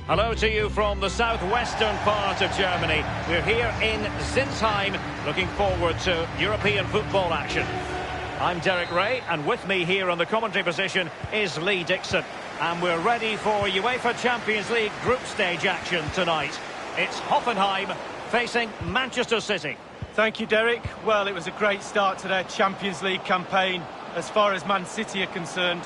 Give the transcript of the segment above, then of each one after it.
Hello to you from the southwestern part of Germany. We're here in Sinsheim, looking forward to European football action. I'm Derek Ray, and with me here on the commentary position is Lee Dixon. And we're ready for UEFA Champions League group stage action tonight. It's Hoffenheim facing Manchester City. Thank you, Derek. Well, it was a great start to their Champions League campaign as far as Man City are concerned.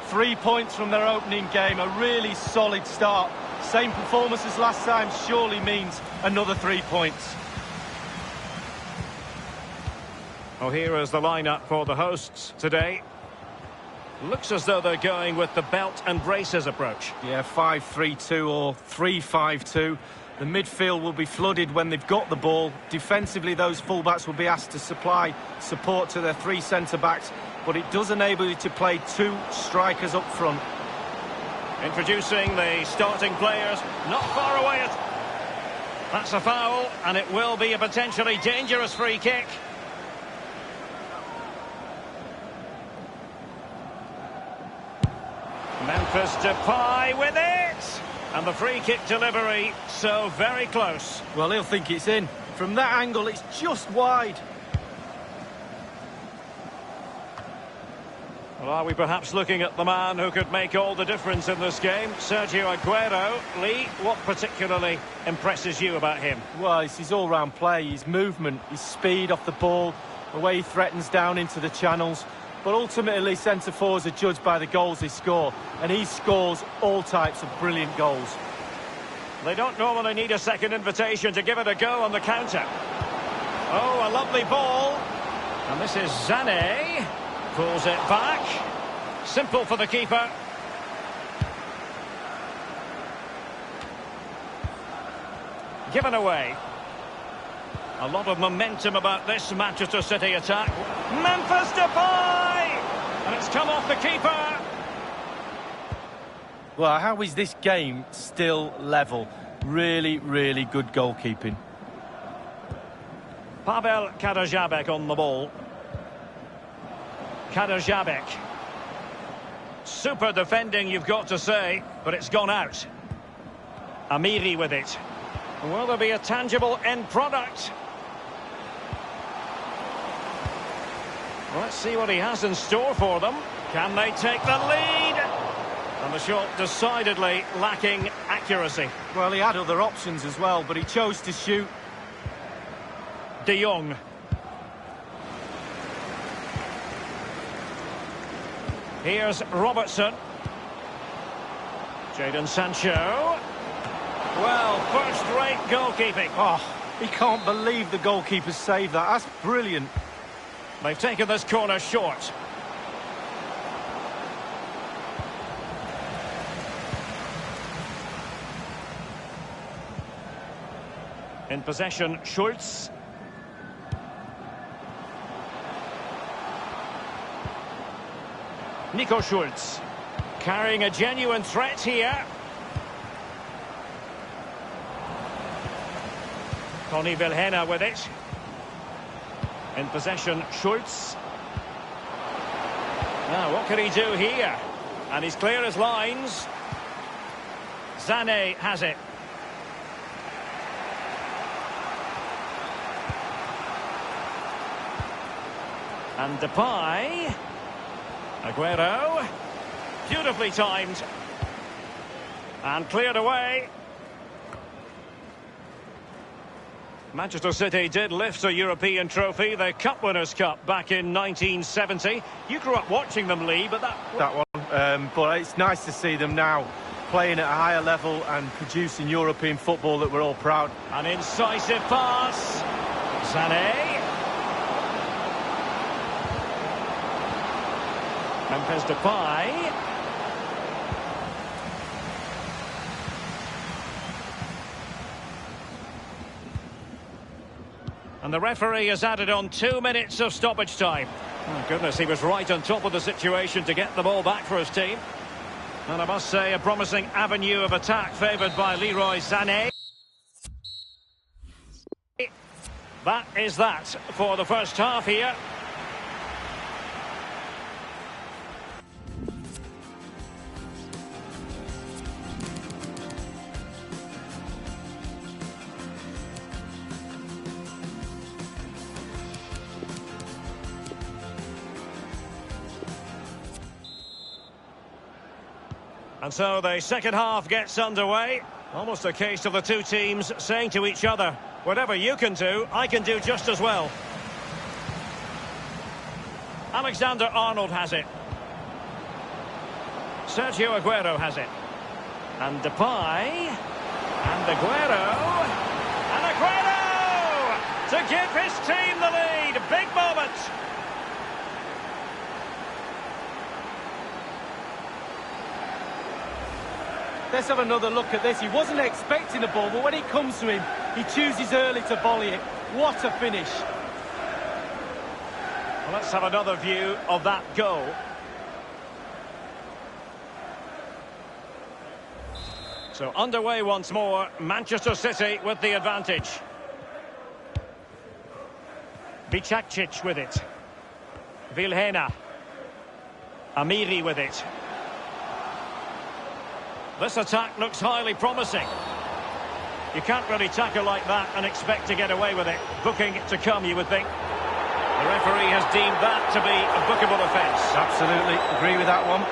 3 points from their opening game, a really solid start. Same performance as last time surely means another 3 points. Well, here is the lineup for the hosts today. Looks as though they're going with the belt and braces approach. Yeah, 5-3-2 or 3-5-2. The midfield will be flooded when they've got the ball. Defensively, those fullbacks will be asked to supply support to their three centre-backs, but it does enable you to play two strikers up front. Introducing the starting players, not far away. That's a foul, and it will be a potentially dangerous free kick. Memphis Depay with it! And the free kick delivery, so very close. Well, he'll think it's in. From that angle, it's just wide. Well, are we perhaps looking at the man who could make all the difference in this game? Sergio Aguero. Lee, what particularly impresses you about him? Well, it's his all-round play, his movement, his speed off the ball, the way he threatens down into the channels. But ultimately, centre-forwards are judged by the goals they score, and he scores all types of brilliant goals. They don't normally need a second invitation to give it a go on the counter. Oh, a lovely ball. And this is Sané. Pulls it back. Simple for the keeper. Given away. A lot of momentum about this Manchester City attack. Memphis Depay! And it's come off the keeper. Well, how is this game still level? Really, really good goalkeeping. Pavel Kaderabek on the ball. Kaderabek. Super defending, you've got to say, but it's gone out. Amiri with it. Will there be a tangible end product? Well, let's see what he has in store for them. Can they take the lead? And the shot decidedly lacking accuracy. Well, he had other options as well, but he chose to shoot. De Jong. Here's Robertson. Jadon Sancho. Well, first-rate goalkeeping. Oh, he can't believe the goalkeeper saved that. That's brilliant. They've taken this corner short. In possession, Schulz. Nico Schulz. Carrying a genuine threat here. Tony Vilhena with it. In possession, Schulz. Now, what can he do here? And he's clear as lines. Sané has it. And Depay. Aguero. Beautifully timed. And cleared away. Manchester City did lift a European trophy, the Cup Winners' Cup, back in 1970. You grew up watching them, Lee, but that one. But it's nice to see them now playing at a higher level and producing European football that we're all proud. An incisive pass. Sané. Memphis Depay. And the referee has added on 2 minutes of stoppage time. Oh, goodness, he was right on top of the situation to get the ball back for his team. And I must say, a promising avenue of attack favoured by Leroy Sané. That is that for the first half here. And so the second half gets underway. Almost a case of the two teams saying to each other, whatever you can do, I can do just as well. Alexander-Arnold has it. Sergio Aguero has it. And Depay. And Aguero. And Aguero! To give his team the lead. Big moment. Let's have another look at this. He wasn't expecting the ball, but when it comes to him, he chooses early to volley it. What a finish. Well, let's have another view of that goal. So underway once more, Manchester City with the advantage. Bicakcic with it. Vilhena. Amiri with it. This attack looks highly promising. You can't really tackle like that and expect to get away with it. Booking to come, you would think. The referee has deemed that to be a bookable offence. Absolutely, agree with that one.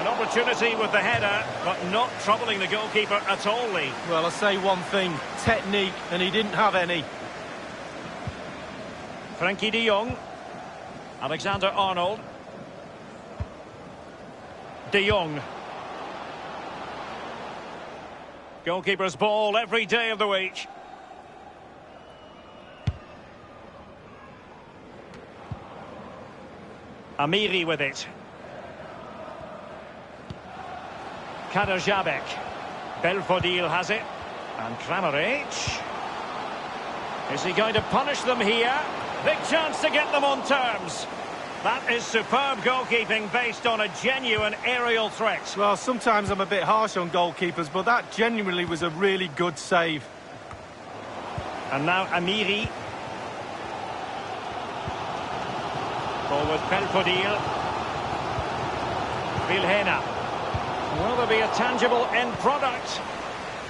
An opportunity with the header, but not troubling the goalkeeper at all, Lee. Well, I'll say one thing, technique, and he didn't have any. Frenkie de Jong. Alexander-Arnold. De Jong. Goalkeeper's ball every day of the week. Amiri with it. Kaderabek. Belfodil has it. And Kramaric. Is he going to punish them here? Big chance to get them on terms. That is superb goalkeeping based on a genuine aerial threat. Well, sometimes I'm a bit harsh on goalkeepers, but that genuinely was a really good save. And now Amiri. Forward Belfodil. Vilhena. Will there be a tangible end product?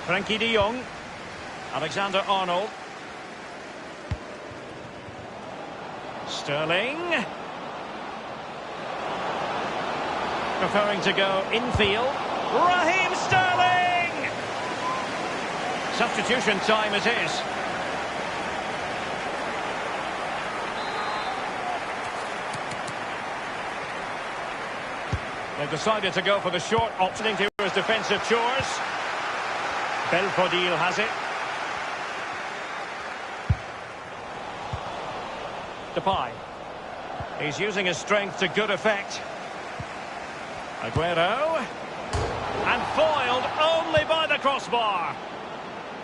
Frenkie de Jong. Alexander-Arnold. Sterling. Preferring to go infield. Raheem Sterling! Substitution time it is. They've decided to go for the short option to his defensive chores. Belfodil has it. Depay. He's using his strength to good effect. Aguero. And foiled only by the crossbar.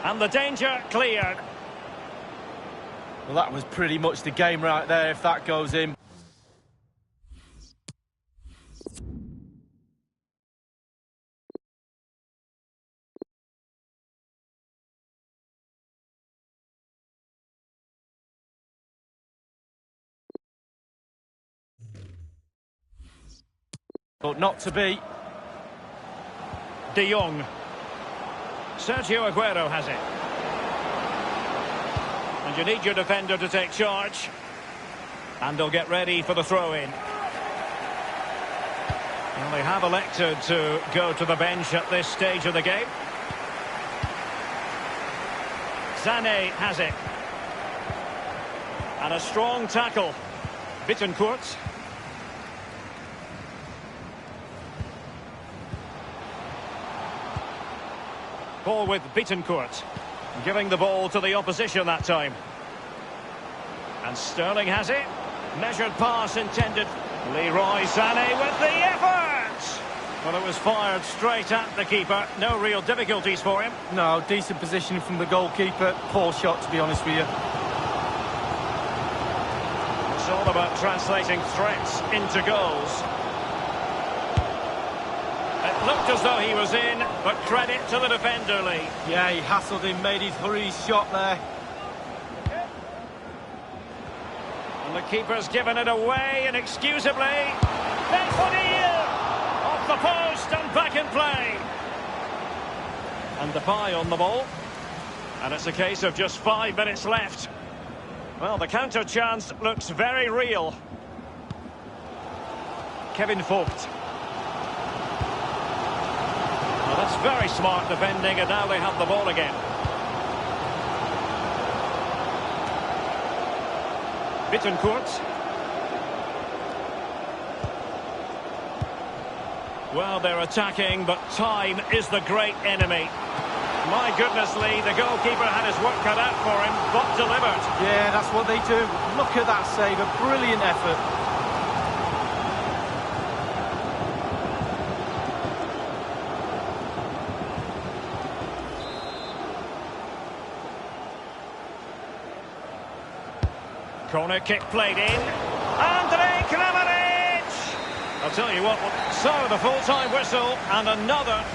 And the danger cleared. Well, that was pretty much the game right there if that goes in. But not to be. De Jong. Sergio Aguero has it. And you need your defender to take charge. And they'll get ready for the throw-in. Well, they have elected to go to the bench at this stage of the game. Sané has it. And a strong tackle. Bittencourt. Ball with Bittencourt. Giving the ball to the opposition that time. And Sterling has it. Measured pass intended. Leroy Sané with the effort! Well, it was fired straight at the keeper. No real difficulties for him. No, decent positioning from the goalkeeper. Poor shot, to be honest with you. It's all about translating threats into goals. It looked as though he was in, but credit to the defender, Lee. Yeah, he hassled him, made his hurried shot there. And the keeper's given it away inexcusably. Belfodil! Off the post and back in play. And Depay on the ball. And it's a case of just 5 minutes left. Well, the counter chance looks very real. Kevin Vogt. Well, that's very smart defending, and now they have the ball again. Bittencourt. Well, they're attacking, but time is the great enemy. My goodness, Lee, the goalkeeper had his work cut out for him, but delivered. Yeah, that's what they do. Look at that save, a brilliant effort. Corner kick played in. Andrej Kramaric! I'll tell you what, so the full-time whistle and another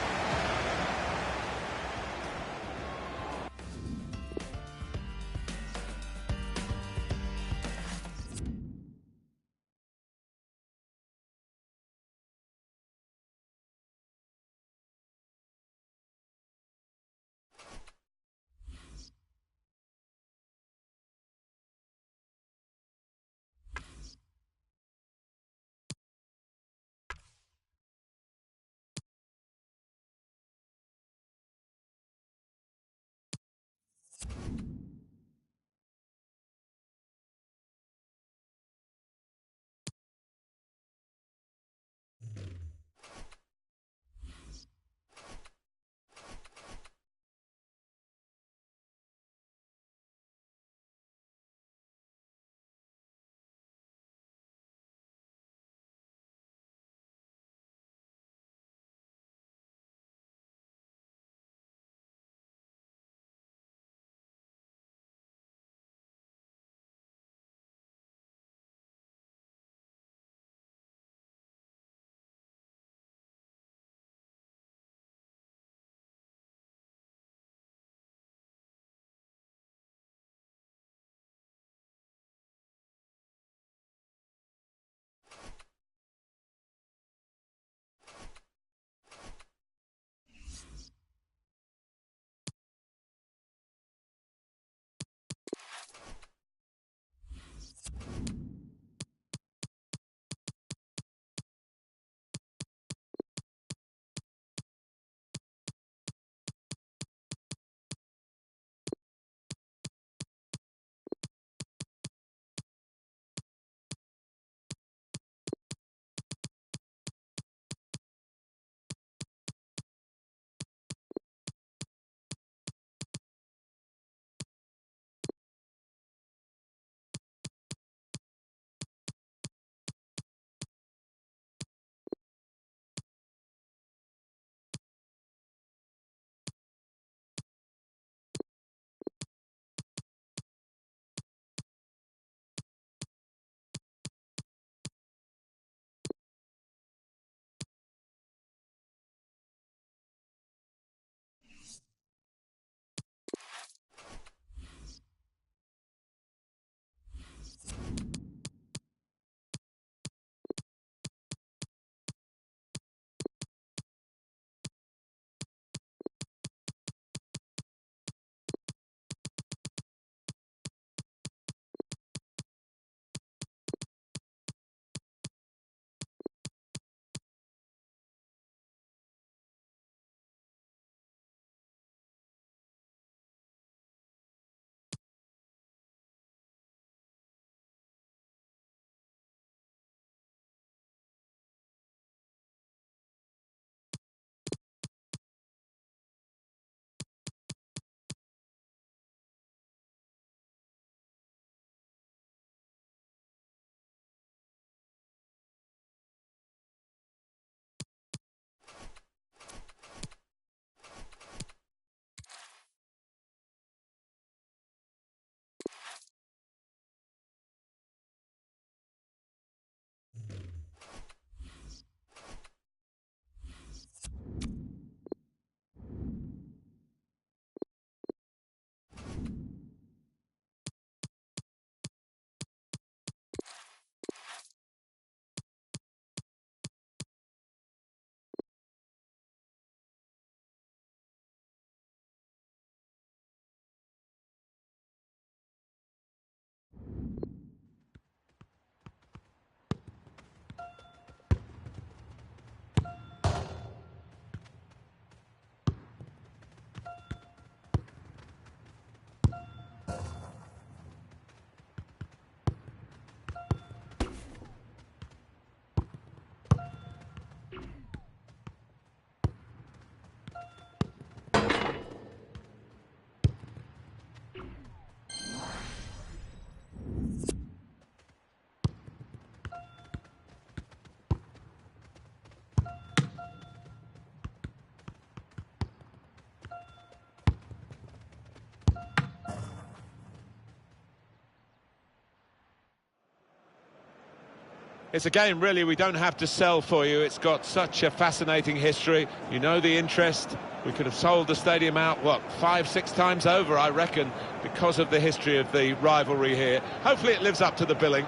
It's a game, really, we don't have to sell for you. It's got such a fascinating history. You know the interest. We could have sold the stadium out, what, 5-6 times over, I reckon, because of the history of the rivalry here. Hopefully it lives up to the billing.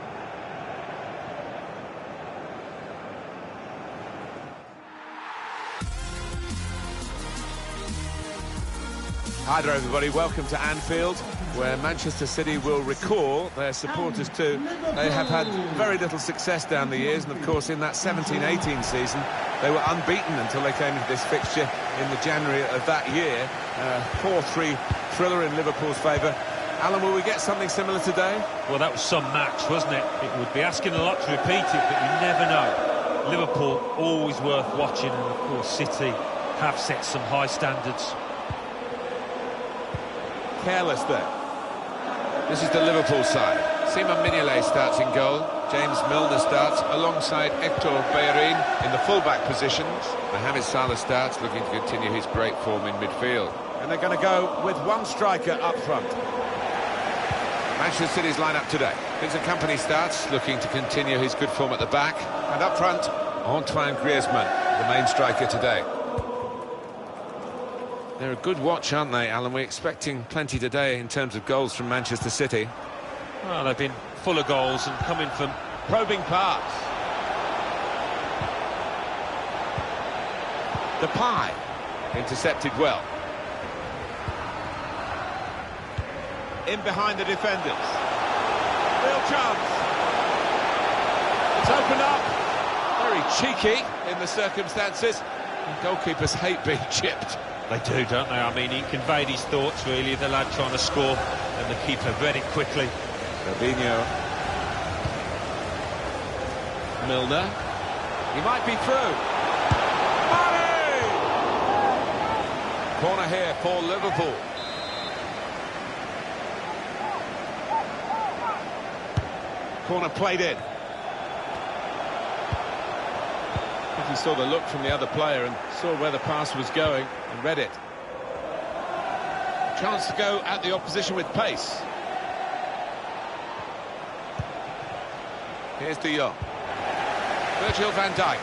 Hi there, everybody. Welcome to Anfield, where Manchester City will recall their supporters too. They have had very little success down the years, and of course in that 17-18 season they were unbeaten until they came into this fixture in the January of that year. 4-3 thriller in Liverpool's favour. Alan, will we get something similar today? Well, that was some match, wasn't it? It would be asking a lot to repeat it, but you never know. Liverpool, always worth watching, and of course City have set some high standards. Careless there. This is the Liverpool side. Simon Mignolet starts in goal. James Milner starts alongside Hector Bellerin in the full-back positions. Mohamed Salah starts, looking to continue his great form in midfield. And they're going to go with one striker up front. Manchester City's lineup today. Vincent Kompany starts, looking to continue his good form at the back. And up front, Antoine Griezmann, the main striker today. They're a good watch, aren't they, Alan? We're expecting plenty today in terms of goals from Manchester City. Well, they've been full of goals and coming from Probing pass. Depay intercepted well. In behind the defenders. Real chance. It's opened up. Very cheeky in the circumstances. And goalkeepers hate being chipped. They do, don't they? I mean, he conveyed his thoughts, really, the lad trying to score, and the keeper read it quickly. Fabinho. Milner. He might be through. Mane! Corner here for Liverpool. Corner played in. I think he saw the look from the other player and saw where the pass was going and read it. Chance to go at the opposition with pace. Here's De Jong. Virgil van Dijk.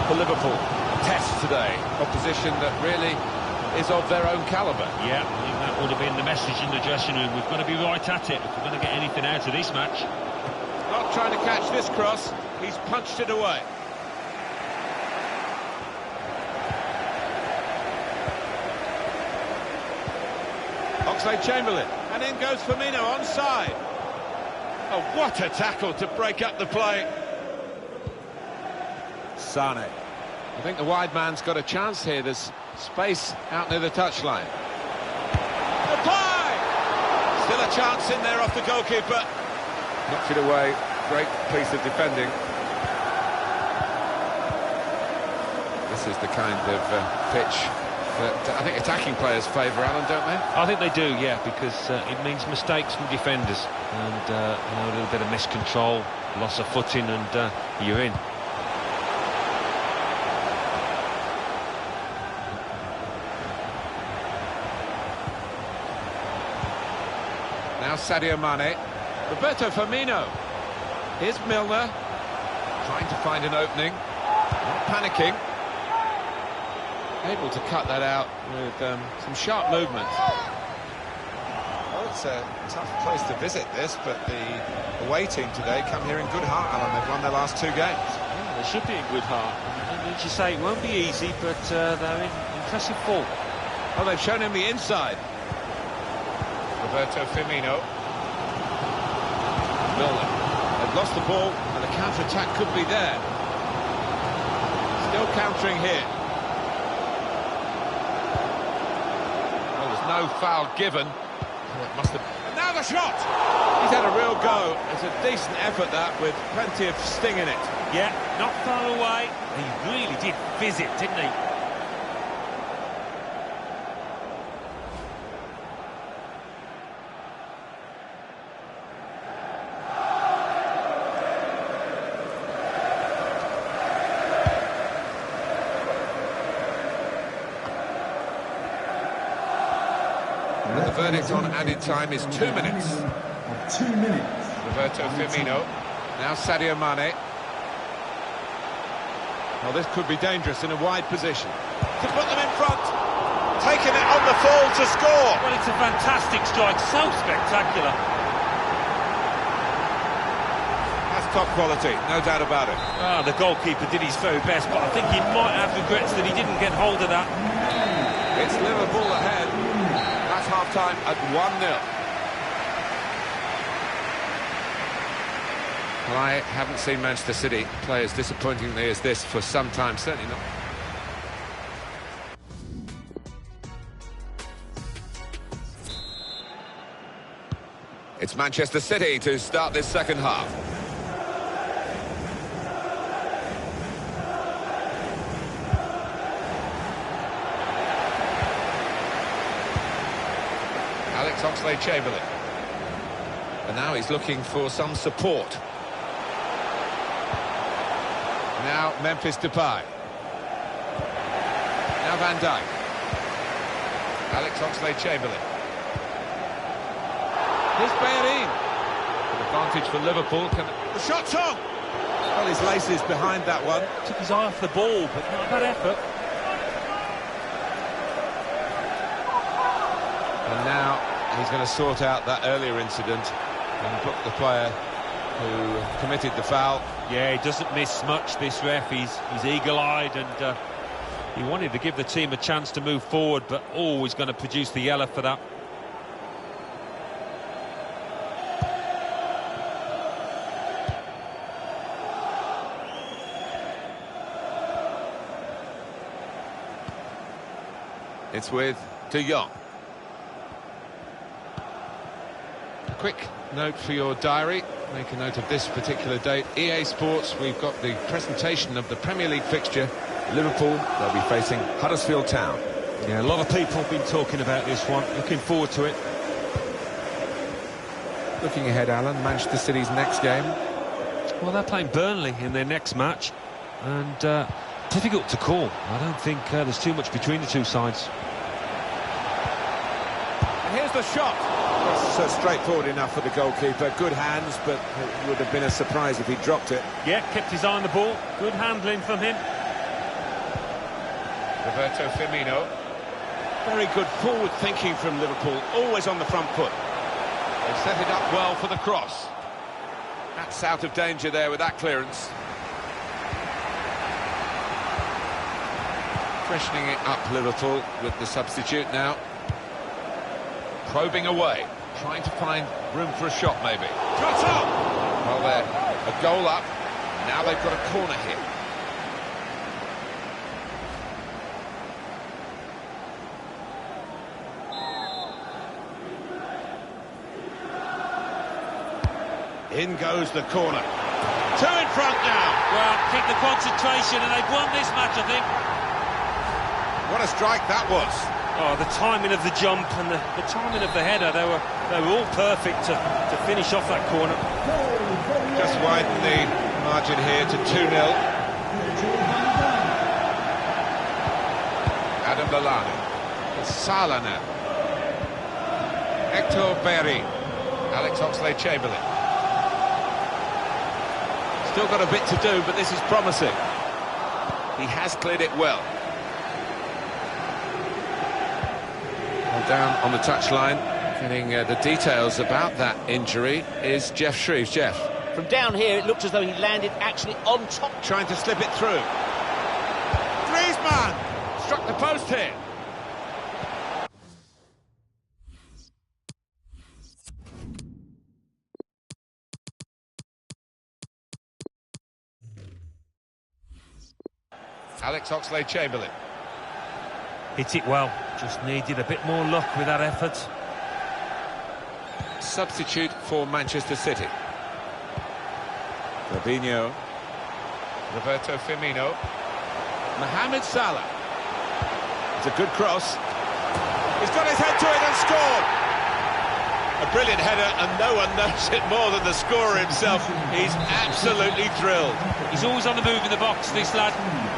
For Liverpool, test today. Opposition that really is of their own calibre. Yeah, I think that would have been the message in the dressing room. We've got to be right at it if we're going to get anything out of this match. Not trying to catch this cross. He's punched it away. Oxlade-Chamberlain, and in goes Firmino onside. Oh, what a tackle to break up the play. Sane. I think the wide man's got a chance here. There's space out near the touchline. Depay! Still a chance in there off the goalkeeper. Knocks it away. Great piece of defending. This is the kind of pitch that I think attacking players favour, Alan, don't they? I think they do, yeah, because it means mistakes from defenders and you know, a little bit of miscontrol, loss of footing, and you're in. Now Sadio Mane. Roberto Firmino. Here's Milner. Trying to find an opening. Not panicking. Able to cut that out with some sharp movements. Well, it's a tough place to visit this, but the away team today come here in good heart, Alan. They've won their last 2 games. Yeah, they should be in good heart. And as you say, it won't be easy, but they're in impressive form. Oh, they've shown him the inside. Roberto Firmino. Milner. They've lost the ball, and the counter-attack could be there. Still countering here. Well, there's no foul given. Oh, it must have... And now the shot! He's had a real go. It's a decent effort, that, with plenty of sting in it. Yeah, not far away. He really did fizz it, didn't he? And the verdict on added time is 2 minutes. 2 minutes. Roberto Firmino. Now Sadio Mane. Well, this could be dangerous in a wide position. To put them in front. Taking it on the full to score. Well, it's a fantastic strike, so spectacular. That's top quality, no doubt about it. Ah, the goalkeeper did his very best, but I think he might have regrets that he didn't get hold of that. It's Liverpool ahead. That's half-time at 1-0. Well, I haven't seen Manchester City play as disappointingly as this for some time, certainly not. It's Manchester City to start this second half. Alex Oxlade-Chamberlain. And now he's looking for some support. Now Memphis Depay. Now Van Dijk. Alex Oxlade-Chamberlain. Here's Bellerin. An advantage for Liverpool. The shot's on! Well, his laces behind that one. Took his eye off the ball, but not a bad effort. And now he's going to sort out that earlier incident and book the player who committed the foul. Yeah, he doesn't miss much, this ref. He's eagle-eyed, and he wanted to give the team a chance to move forward, but always going to produce the yellow for that. It's with De Jong. A quick note for your diary. Make a note of this particular date. EA Sports, we've got the presentation of the Premier League fixture. Liverpool, they'll be facing Huddersfield Town. Yeah, a lot of people have been talking about this one. Looking forward to it. Looking ahead, Alan, Manchester City's next game. Well, they're playing Burnley in their next match, and difficult to call. I don't think there's too much between the two sides. And here's the shot. So straightforward enough for the goalkeeper. Good hands, but it would have been a surprise if he dropped it. Yeah, kept his eye on the ball. Good handling from him. Roberto Firmino. Very good forward thinking from Liverpool, always on the front foot. They've set it up well for the cross. That's out of danger there with that clearance. Freshening it up, Liverpool, with the substitute now. Probing away, trying to find room for a shot maybe. Shot up! Well, they're a goal up. Now they've got a corner here. In goes the corner. Two in front now. Well, keep the concentration, and they've won this match, I think. What a strike that was. Oh, the timing of the jump and the timing of the header, they were all perfect to finish off that corner. Just widen the margin here to 2-0. Adam Lallana. It's Salah now. Hector Bellerin. Alex Oxlade-Chamberlain. Still got a bit to do, but this is promising. He has cleared it well. Down on the touchline, getting the details about that injury is Geoff Shreeves. Jeff. From down here, it looked as though he landed actually on top. Trying to slip it through. Griezmann struck the post here. Alex Oxlade-Chamberlain. Hit it well, just needed a bit more luck with that effort. Substitute for Manchester City. Fabinho. Roberto Firmino. Mohamed Salah. It's a good cross. He's got his head to it and scored. A brilliant header, and no one knows it more than the scorer himself. He's absolutely thrilled. He's always on the move in the box, this lad.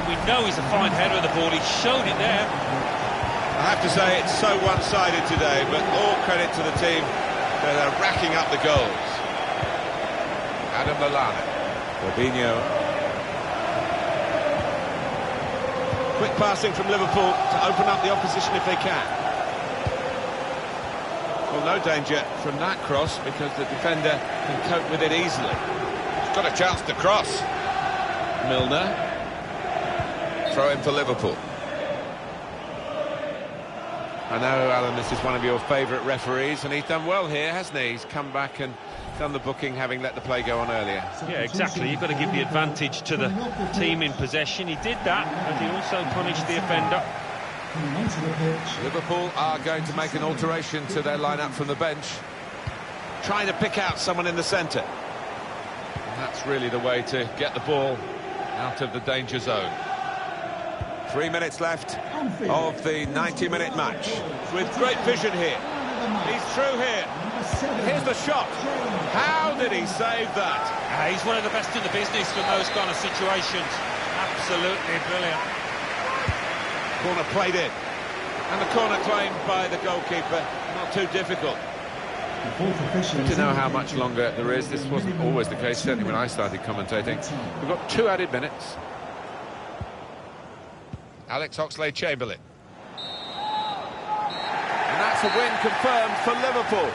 We know he's a fine header of the ball. He showed it there. I have to say it's so one-sided today, but all credit to the team that are racking up the goals. Adam Lallana. Fabinho. Quick passing from Liverpool to open up the opposition if they can. Well, no danger from that cross because the defender can cope with it easily. He's got a chance to cross. Milner. Throw in for Liverpool. I know, Alan, this is one of your favourite referees, and he's done well here, hasn't he? He's come back and done the booking, having let the play go on earlier. Yeah, exactly. You've got to give the advantage to the team in possession. He did that, and he also punished the offender. Liverpool are going to make an alteration to their lineup from the bench, trying to pick out someone in the centre. And that's really the way to get the ball out of the danger zone. 3 minutes left of the 90-minute match. With great vision here. He's through here. Here's the shot. How did he save that? He's one of the best in the business from those kind of situations. Absolutely brilliant. Corner played in. And the corner claimed by the goalkeeper. Not too difficult. To know how much longer there is. This wasn't always the case, certainly when I started commentating. We've got 2 added minutes. Alex Oxlade-Chamberlain. And that's a win confirmed for Liverpool.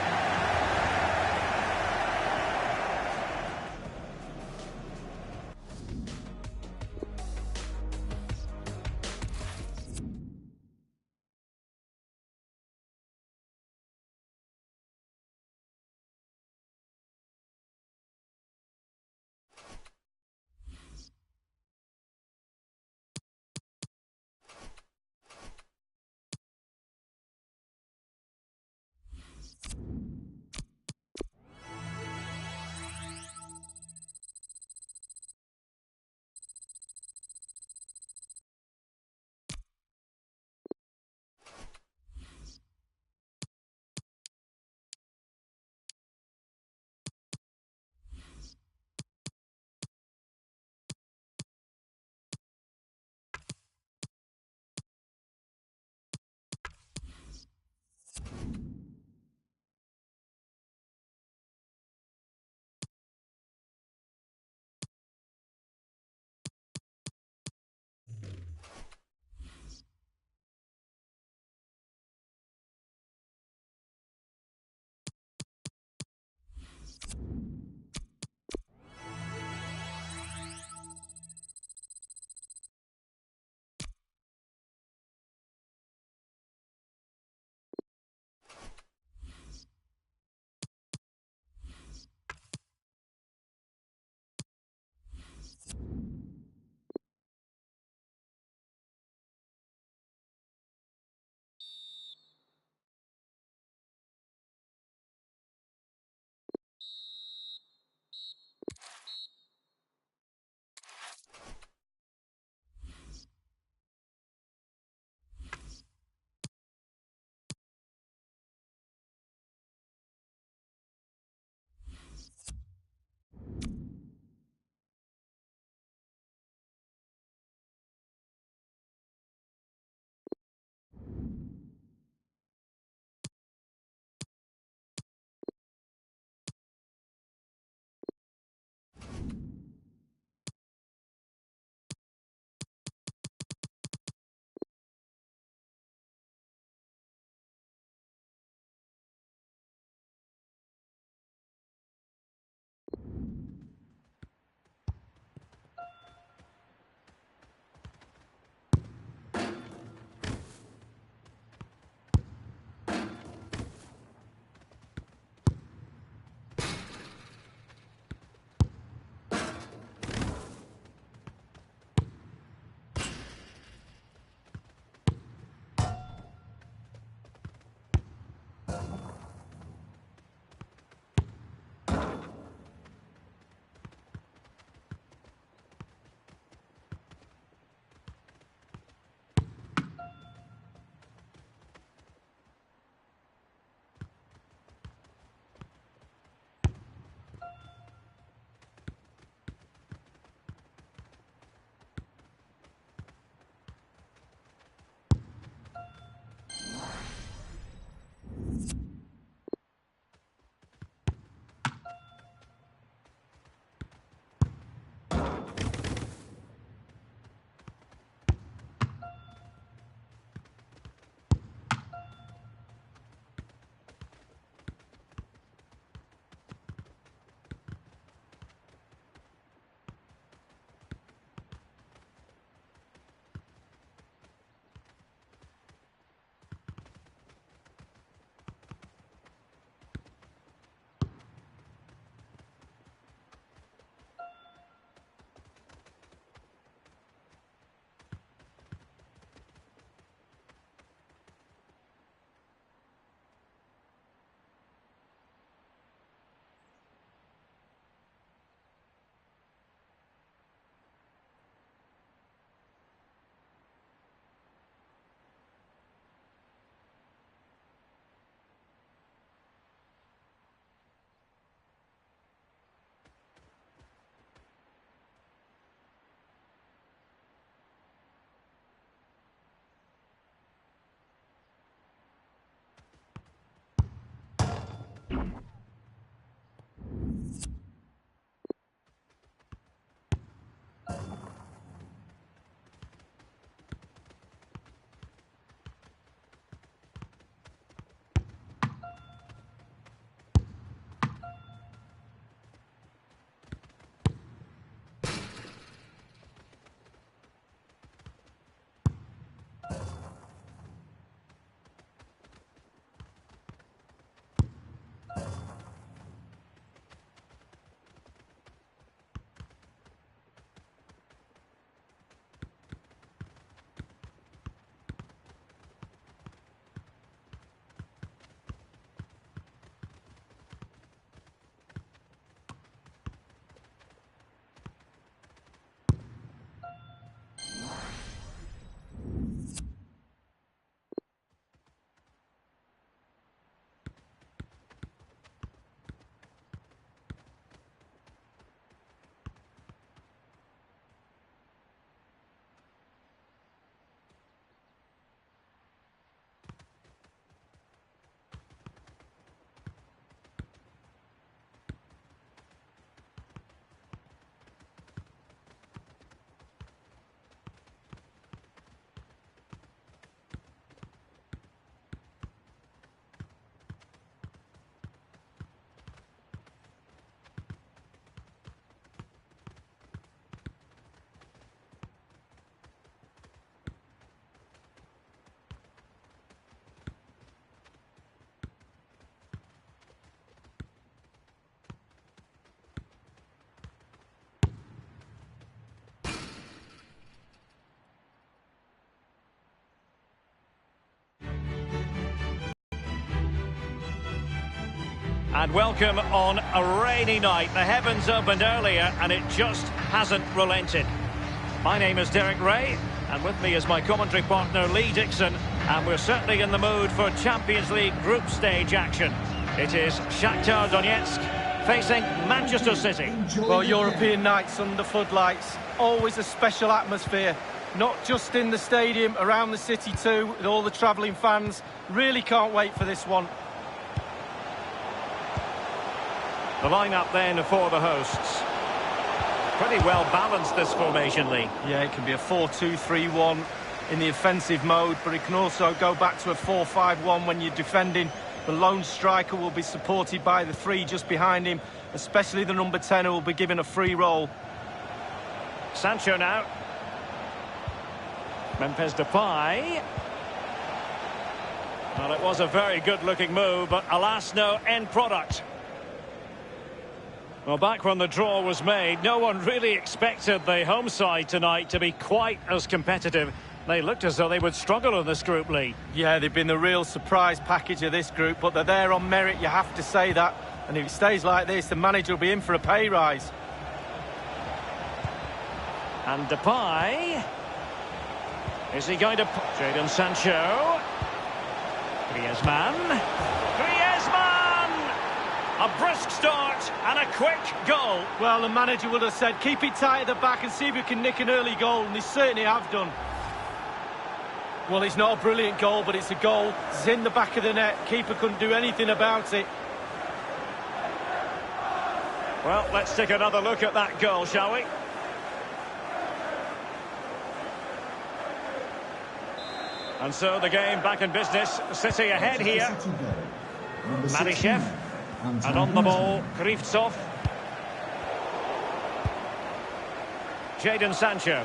And welcome on a rainy night. The heavens opened earlier and it just hasn't relented. My name is Derek Ray, and with me is my commentary partner Lee Dixon, and we're certainly in the mood for Champions League group stage action. It is Shakhtar Donetsk facing Manchester City. Well, European nights under floodlights, always a special atmosphere. Not just in the stadium, around the city too, with all the travelling fans. Really can't wait for this one. The lineup then for the hosts. Pretty well balanced, this formation, Lee. Yeah, it can be a 4-2-3-1 in the offensive mode, but it can also go back to a 4-5-1 when you're defending. The lone striker will be supported by the three just behind him, especially the number 10 who will be given a free role. Sancho now. Memphis Depay. Well, it was a very good-looking move, but alas, no end product. Well, back when the draw was made, no one really expected the home side tonight to be quite as competitive. They looked as though they would struggle in this group, Lee. Yeah, they've been the real surprise package of this group, but they're there on merit, you have to say that. And if it stays like this, the manager will be in for a pay rise. And Depay. Is he going to... Jadon Sancho. Griezmann. Griezmann! A brisk start and a quick goal. Well, the manager would have said, keep it tight at the back and see if we can nick an early goal, and they certainly have done. Well, it's not a brilliant goal, but it's a goal. It's in the back of the net. Keeper couldn't do anything about it. Well, let's take another look at that goal, shall we? And so the game back in business. City ahead here. Marishev. And on the ball, Krivtsov. Jadon Sancho.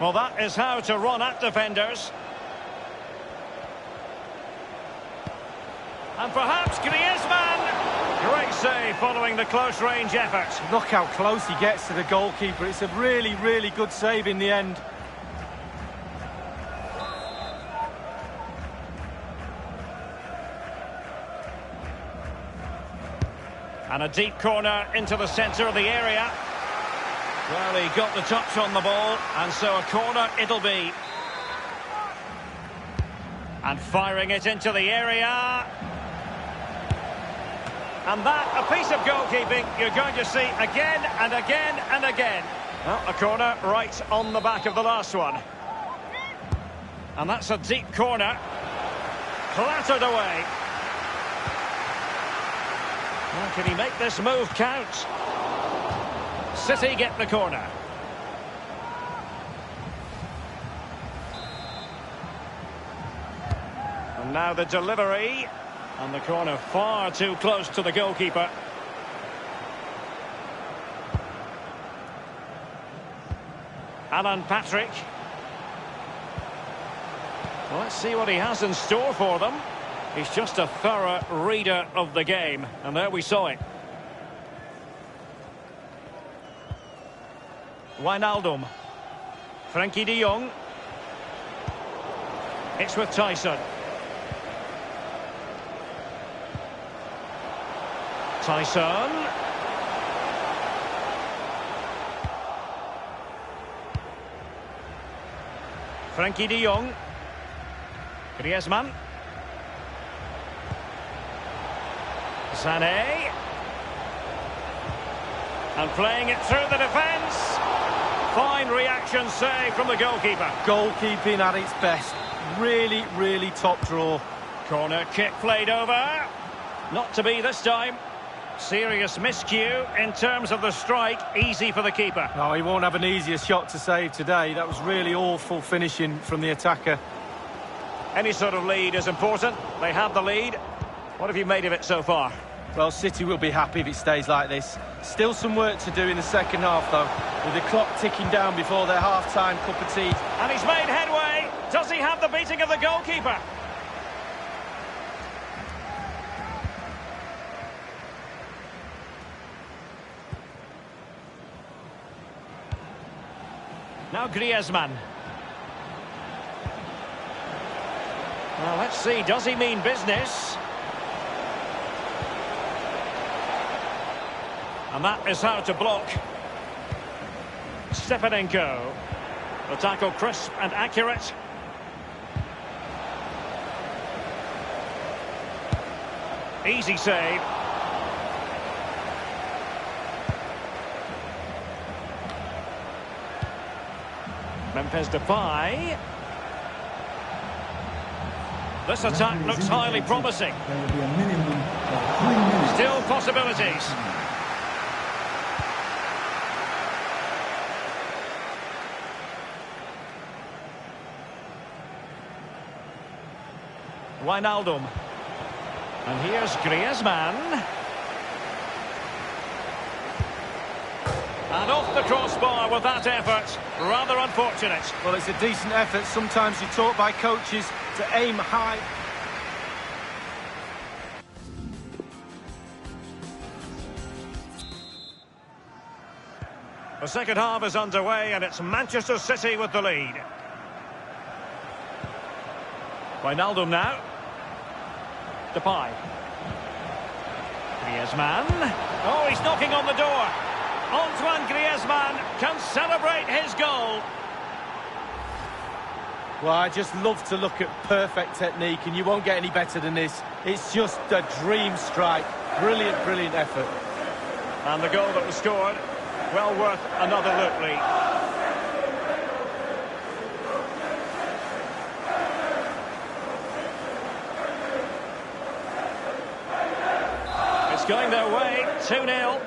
Well, that is how to run at defenders. And perhaps Griezmann. Great save following the close-range effort. Look how close he gets to the goalkeeper. It's a really, really good save in the end. And a deep corner into the centre of the area. Well, he got the touch on the ball, and so a corner it'll be. And firing it into the area. And that, a piece of goalkeeping you're going to see again and again and again. Well, a corner right on the back of the last one. And that's a deep corner. Clattered away. Well, can he make this move count? City get the corner. And now the delivery. And the corner far too close to the goalkeeper. Alan Patrick. Well, let's see what he has in store for them. He's just a thorough reader of the game. And there we saw it. Wijnaldum. Frenkie de Jong. It's with Tyson. Tyson. Frenkie de Jong. Griezmann. Sané. And playing it through the defence. Fine reaction save from the goalkeeper. Goalkeeping at its best. Really, really top draw. Corner kick played over. Not to be this time. Serious miscue in terms of the strike. Easy for the keeper. No, he won't have an easier shot to save today. That was really awful finishing from the attacker. Any sort of lead is important. They have the lead. What have you made of it so far? Well, City will be happy if it stays like this. Still some work to do in the second half, though, with the clock ticking down before their half-time cup of tea. And he's made headway. Does he have the beating of the goalkeeper? Now Griezmann. Well, let's see, does he mean business? And that is how to block. Stepanenko. The tackle crisp and accurate. Easy save. Memphis Depay. This attack looks highly promising. There will be a minimum of 3 minutes. Still possibilities. Wijnaldum. And here's Griezmann. And off the crossbar with that effort. Rather unfortunate. Well, it's a decent effort. Sometimes you're taught by coaches to aim high. The second half is underway and it's Manchester City with the lead. Wijnaldum now. Depay. Griezmann. Oh, he's knocking on the door. Antoine Griezmann can celebrate his goal. Well, I just love to look at perfect technique, and you won't get any better than this. It's just a dream strike. Brilliant, brilliant effort. And the goal that was scored, well worth another look, Lee. It's going their way, 2-0.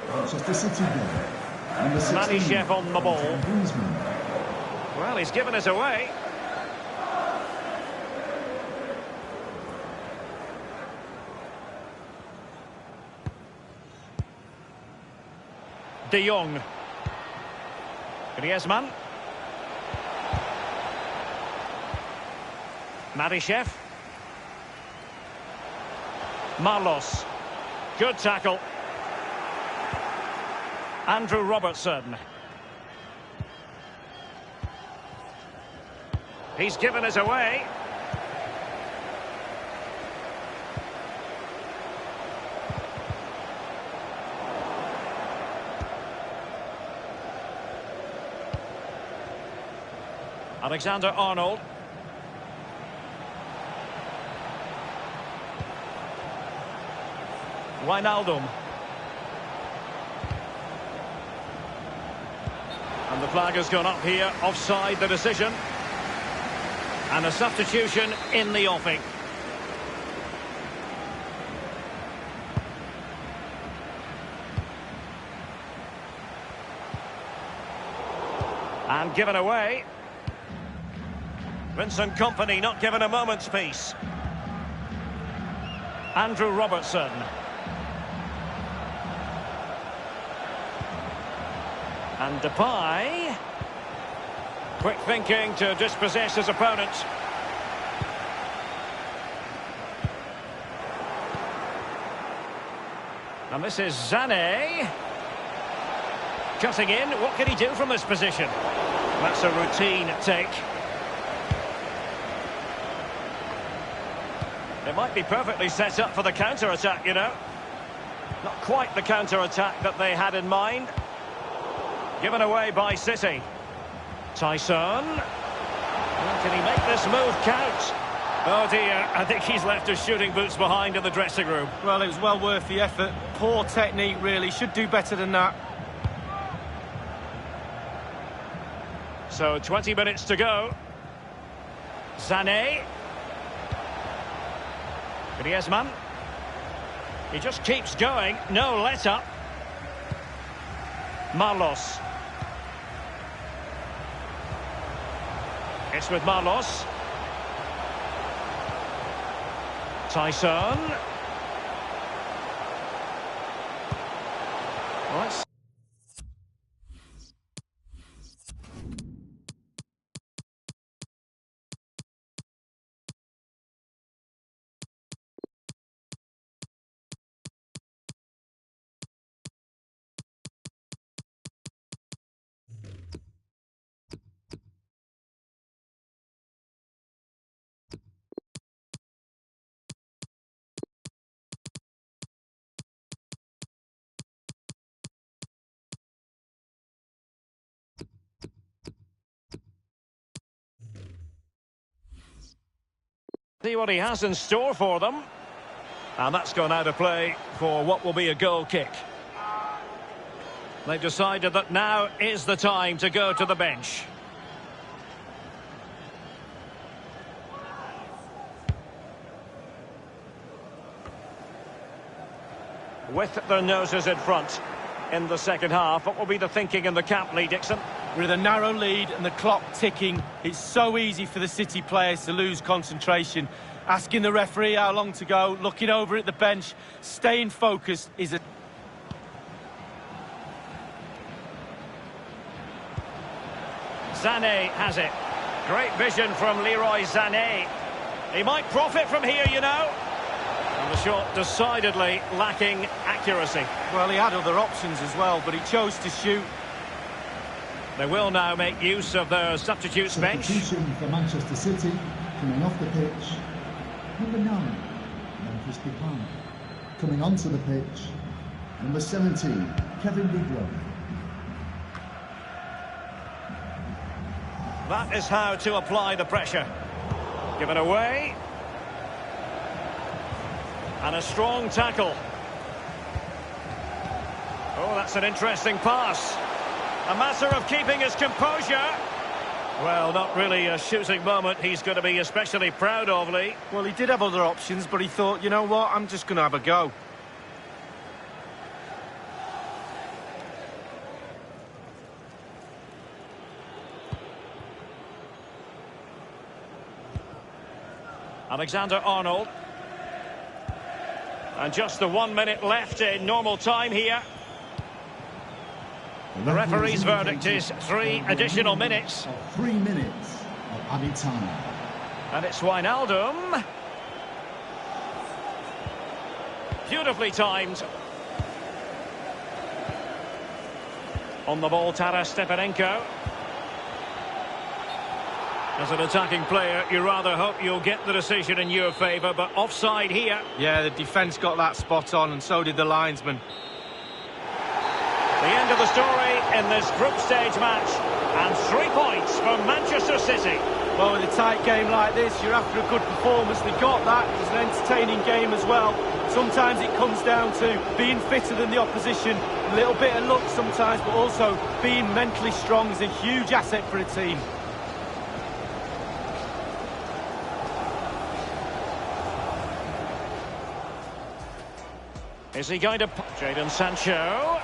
Manchester City goal. Number 16. Manichev on the ball. Griezmann. Well, he's given us away. De Jong. Griezmann. Marichev. Marlos. Good tackle. Andrew Robertson. He's given us away. Alexander-Arnold. Wijnaldum. And the flag has gone up here, offside the decision. And a substitution in the offing. And given away. Vincent Kompany not given a moment's peace. Andrew Robertson. And Depay. Quick thinking to dispossess his opponent. And this is Sané. Cutting in. What can he do from this position? That's a routine take. It might be perfectly set up for the counter-attack, you know. Not quite the counter-attack that they had in mind. Given away by City. Tyson. Can he make this move count? Oh dear, I think he's left his shooting boots behind in the dressing room. Well, it was well worth the effort. Poor technique, really. Should do better than that. So 20 minutes to go. Sané. Griezmann. He just keeps going. No let up. Marlos. It's with Marlos. Tyson. Well, See what he has in store for them. And that's gone out of play for what will be a goal kick. They've decided that now is the time to go to the bench. With their noses in front in the second half, what will be the thinking in the camp, Lee Dixon? With a narrow lead and the clock ticking, it's so easy for the City players to lose concentration. Asking the referee how long to go, looking over at the bench, staying focused is a... Sané has it. Great vision from Leroy Sané. He might profit from here, you know. And the shot decidedly lacking accuracy. Well, he had other options as well, but he chose to shoot. They will now make use of their substitutes bench. Substitution for Manchester City, coming off the pitch. Number 9, Memphis Depay. Coming onto the pitch, number 17, Kevin De Bruyne. That is how to apply the pressure. Given away. And a strong tackle. Oh, that's an interesting pass. A matter of keeping his composure. Well, not really a shooting moment he's going to be especially proud of, Lee. Well, he did have other options, but he thought, you know what, I'm just going to have a go. Alexander-Arnold. And just the 1 minute left in normal time here. The referee's verdict is 3 additional minutes. 3 minutes of added time. And it's Wijnaldum. Beautifully timed. On the ball, Taras Stepanenko. As an attacking player, you rather hope you'll get the decision in your favour, but offside here. Yeah, the defence got that spot on, and so did the linesman. The end of the story in this group stage match, and 3 points for Manchester City. Well, with a tight game like this, you're after a good performance. They got that. It was an entertaining game as well. Sometimes it comes down to being fitter than the opposition, a little bit of luck sometimes, but also being mentally strong is a huge asset for a team. Is he going to... Jadon Sancho.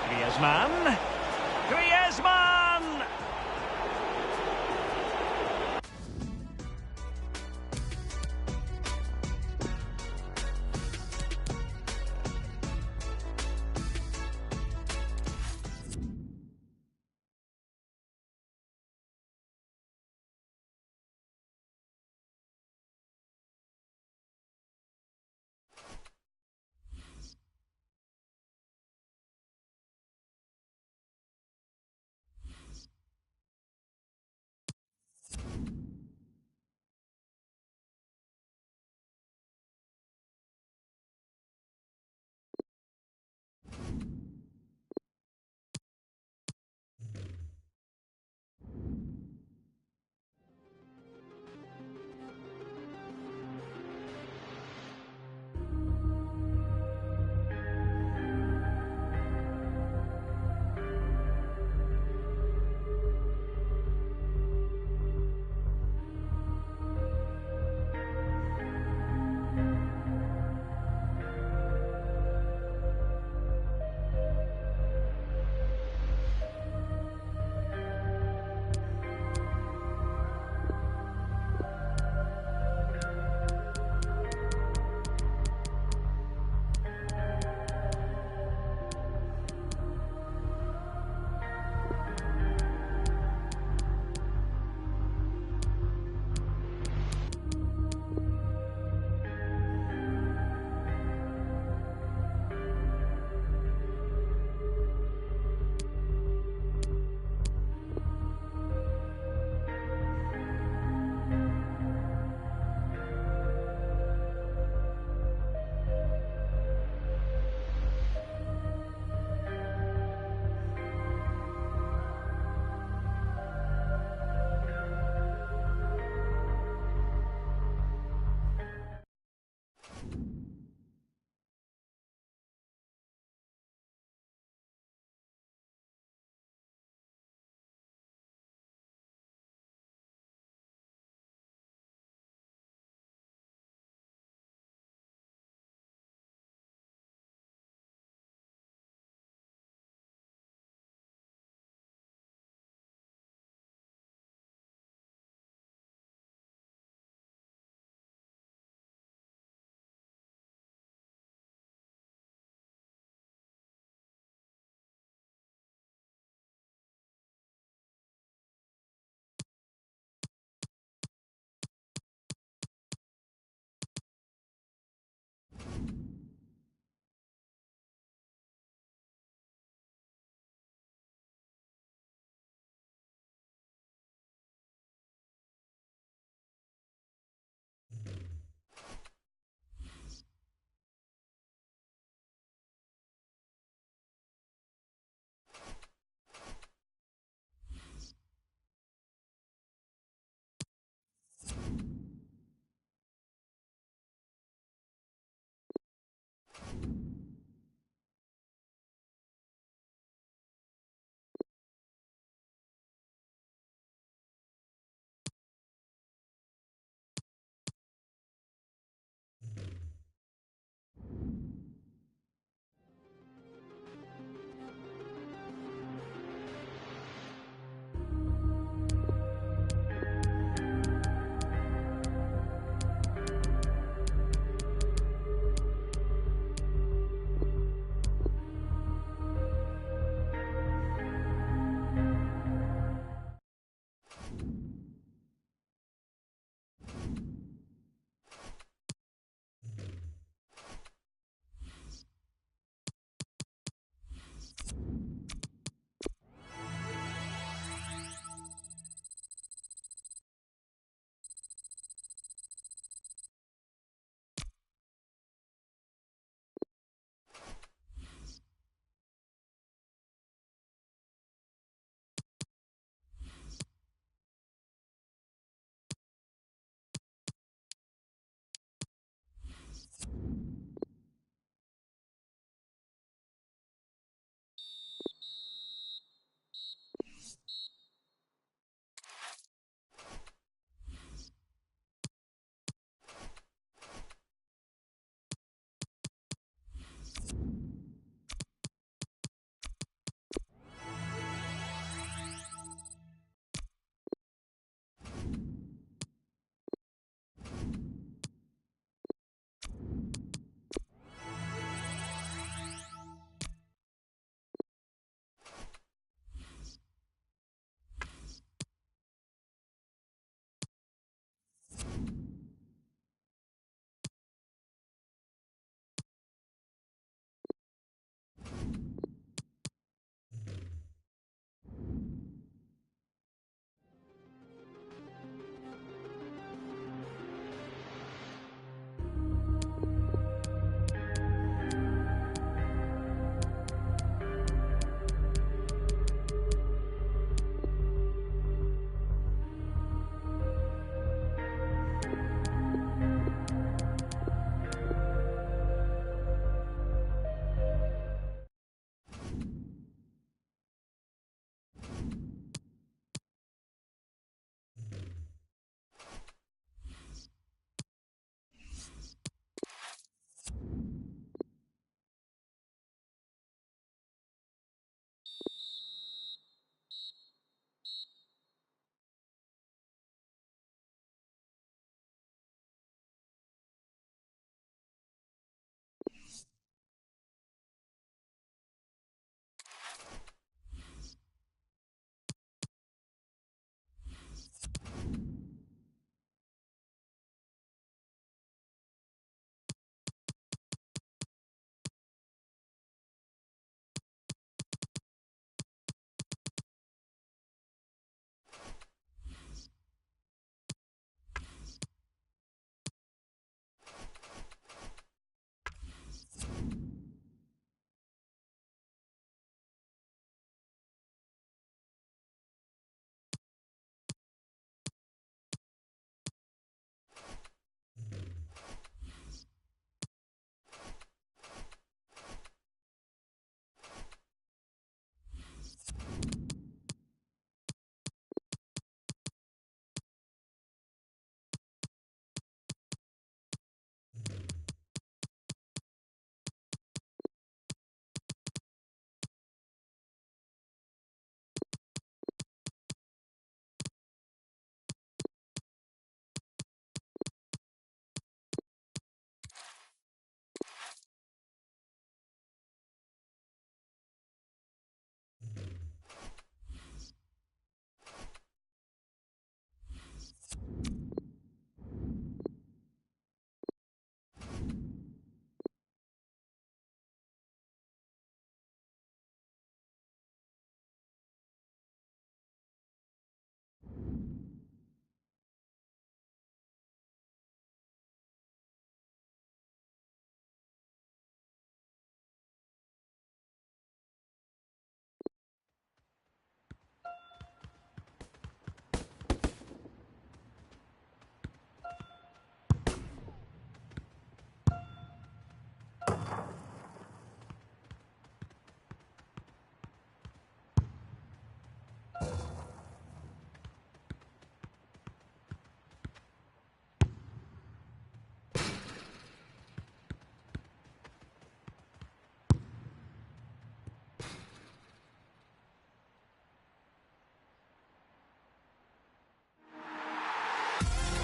Griezmann. Griezmann!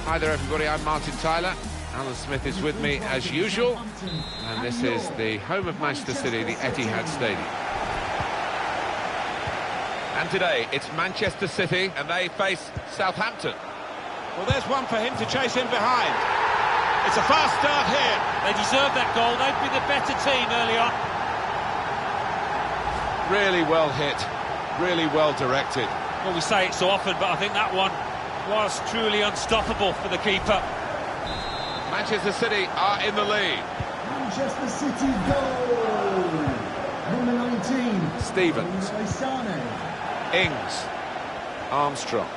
Hi there, everybody. I'm Martin Tyler. Alan Smith is with me as usual. And this is the home of Manchester City, the Etihad Stadium. And today, it's Manchester City, and they face Southampton. Well, there's one for him to chase in behind. It's a fast start here. They deserve that goal. They've been the better team early on. Really well hit, really well directed. Well, we say it so often, but I think that one was truly unstoppable for the keeper. Manchester City are in the lead. Manchester City goal! Number 19. Stevens. Leroy Sané. Ings. Armstrong.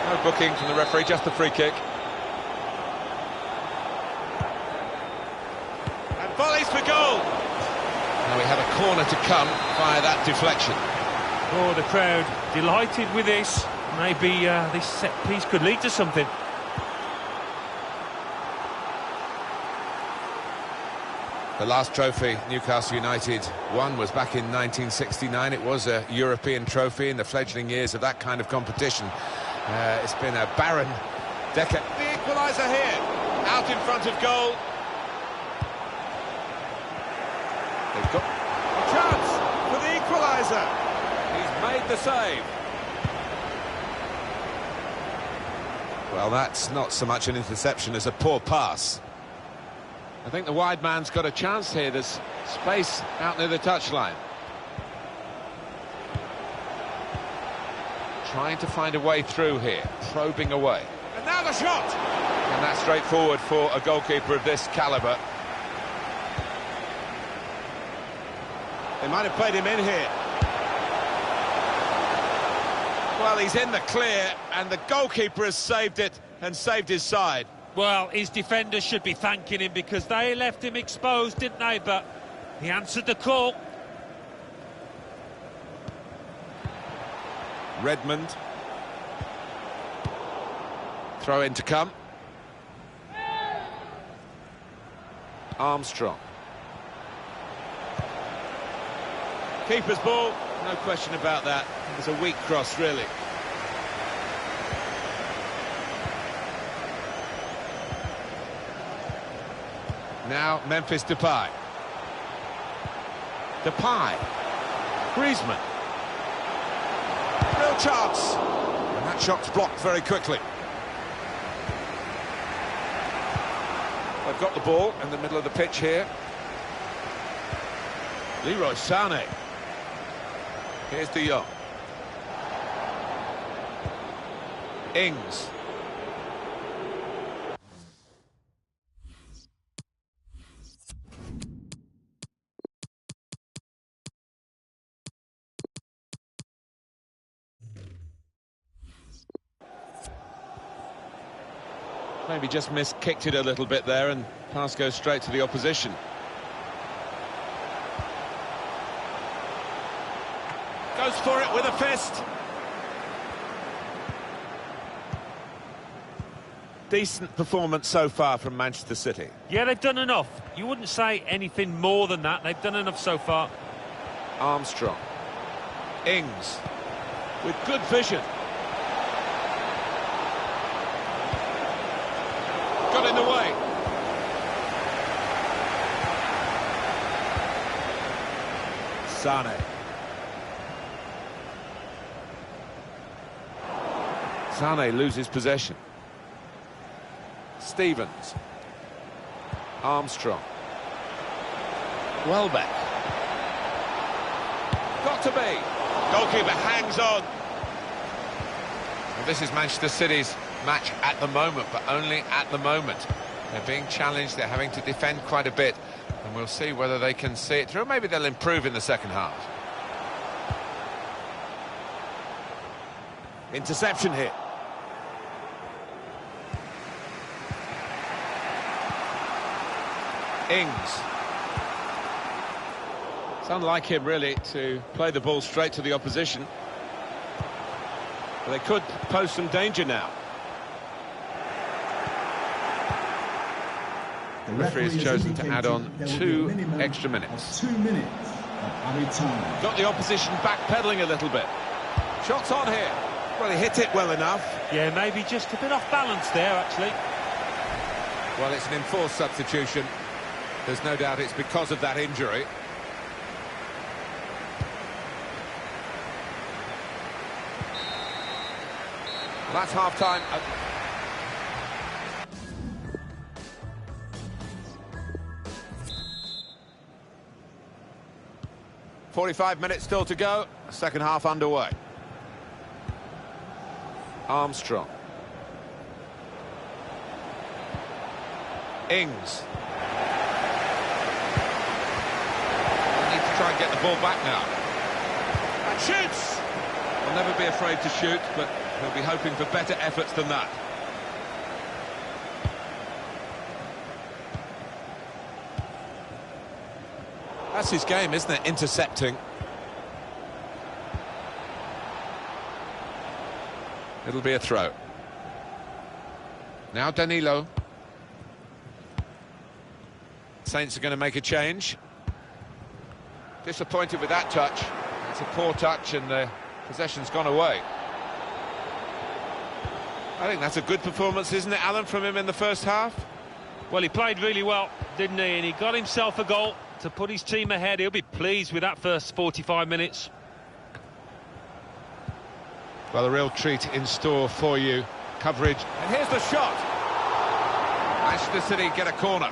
No booking from the referee, just the free kick. And volleys for goal. Now we have a corner to come via that deflection. Oh, the crowd delighted with this. Maybe this set piece could lead to something. The last trophy Newcastle United won was back in 1969. It was a European trophy in the fledgling years of that kind of competition. It's been a barren decade. The equaliser here. Out in front of goal. They've got A chance for the equaliser. He's made the save. Well, that's not so much an interception as a poor pass. I think the wide man's got a chance here. There's space out near the touchline. Trying to find a way through here, probing away. And now the shot. And that's straightforward for a goalkeeper of this calibre. They might have played him in here. Well, he's in the clear, and the goalkeeper has saved it and saved his side. Well, his defenders should be thanking him because they left him exposed, didn't they? But he answered the call. Redmond. Throw in to come. Armstrong. Keeper's ball, no question about that. It was a weak cross, really. Now Memphis Depay. Depay. Griezmann. Real chance. And that shot's blocked very quickly. They've got the ball in the middle of the pitch here. Leroy Sané. Here's De Jong. Ings. Maybe just kicked it a little bit there, and pass goes straight to the opposition. Goes for it with a fist. Decent performance so far from Manchester City. Yeah, they've done enough. You wouldn't say anything more than that. They've done enough so far. Armstrong. Ings. With good vision. Got in the way. Sané. Sané loses possession. Stevens. Armstrong. Welbeck. Got to be. Goalkeeper hangs on. Well, this is Manchester City's match at the moment, but only at the moment. They're being challenged, they're having to defend quite a bit, and we'll see whether they can see it through. Maybe they'll improve in the second half. Interception here. Ings. It's unlike him, really, to play the ball straight to the opposition. But they could pose some danger now. The referee has chosen to add on 2 extra minutes. 2 minutes of added time. Got the opposition backpedaling a little bit. Shots on here. Well, he hit it well enough. Yeah, maybe just a bit off balance there, actually. Well, it's an enforced substitution. There's no doubt it's because of that injury. Well, that's half-time. 45 minutes still to go. Second half underway. Armstrong. Ings. They need to try and get the ball back now. And shoots! Will never be afraid to shoot, but he'll be hoping for better efforts than that. That's his game, isn't it? Intercepting. It'll be a throw. Now Danilo. Saints are going to make a change. Disappointed with that touch. It's a poor touch and the possession's gone away. I think that's a good performance, isn't it, Alan, from him in the first half? Well, he played really well, didn't he? And he got himself a goal to put his team ahead. He'll be pleased with that first 45 minutes. Well, a real treat in store for you. Coverage. And here's the shot. Manchester City get a corner.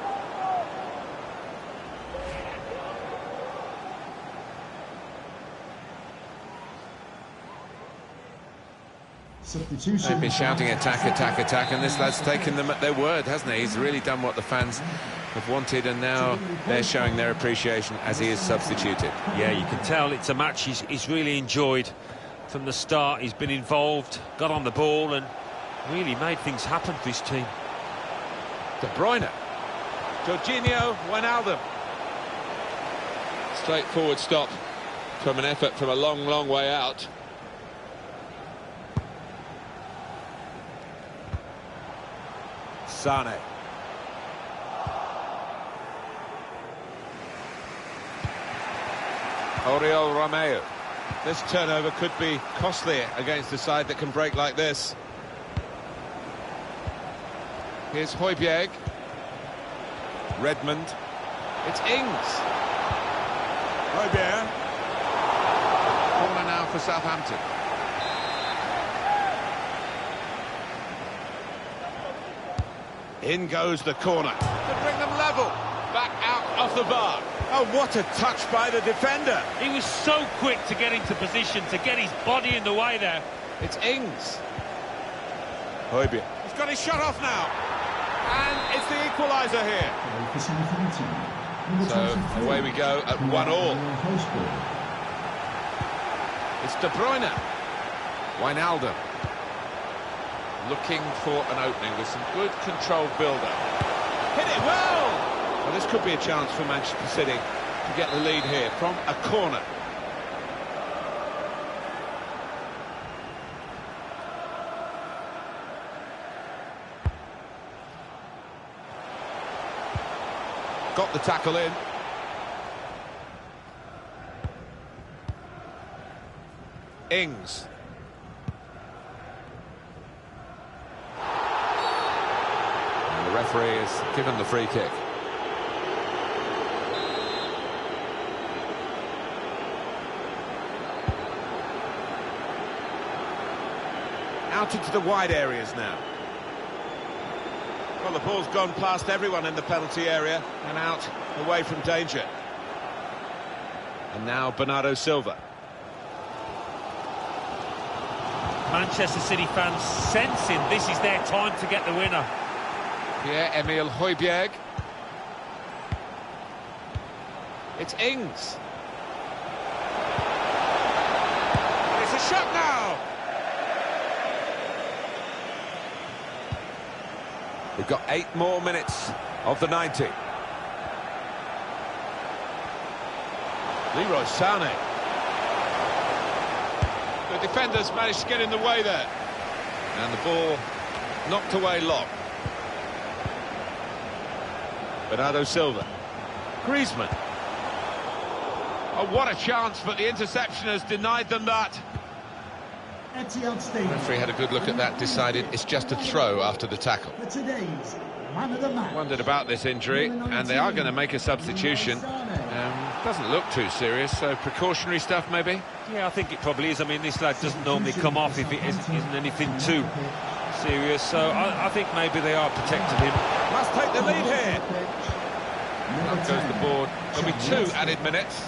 Substitution. They've been shouting attack, attack, attack, and this lad's taken them at their word, hasn't he? He's really done what the fans have wanted, and now they're showing their appreciation as he is substituted. Yeah, you can tell it's a match he's really enjoyed from the start. He's been involved, got on the ball, and really made things happen for his team. De Bruyne. Jorginho Wijnaldum. Straightforward stop from an effort from a long, long way out. Sane. Oriol Romeu. This turnover could be costly against a side that can break like this. Here's Højbjerg. Redmond. It's Ings. Højbjerg. Corner now for Southampton. In goes the corner to bring them level. Back out off the bar. Oh, what a touch by the defender. He was so quick to get into position, to get his body in the way there. It's Ings. Højbjerg. He's got his shot off now. And it's the equaliser here. So away we go at 1-1. It's De Bruyne. Wijnaldum. Looking for an opening with some good controlled build-up. Hit it well! Well, this could be a chance for Manchester City to get the lead here from a corner. Got the tackle in. Ings. And the referee has given the free kick. Out into the wide areas now. Well, the ball's gone past everyone in the penalty area and out away from danger. And now Bernardo Silva. Manchester City fans sensing this is their time to get the winner. Pierre-Emile Højbjerg. It's Ings. It's a shot now. We've got 8 more minutes of the 90. Leroy Sané. The defenders managed to get in the way there. And the ball knocked away long. Bernardo Silva. Griezmann. Oh, what a chance, but the interception has denied them that. Etihad Stadium. The referee had a good look at that, decided it's just a throw after the tackle. For today's man of the match. Wondered about this injury, and they are going to make a substitution. Doesn't look too serious, so precautionary stuff maybe? Yeah, I think it probably is. I mean, this lad doesn't normally come off if it isn't anything too serious, so I think maybe they are protecting him. Must take the lead here. Up goes the board. There'll be 2 added minutes.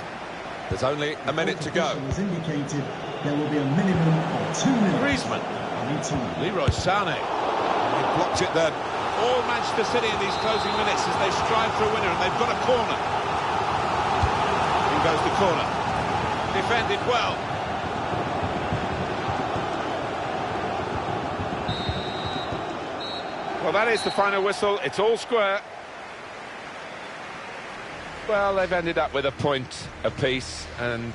There's only a minute to go. As indicated, there will be a minimum of 2 minutes. Griezmann. Leroy Sané. He blocked it then. All Manchester City in these closing minutes as they strive for a winner, and they've got a corner. In goes the corner. Defended well. Well, that is the final whistle. It's all square. Well, they've ended up with a point apiece, and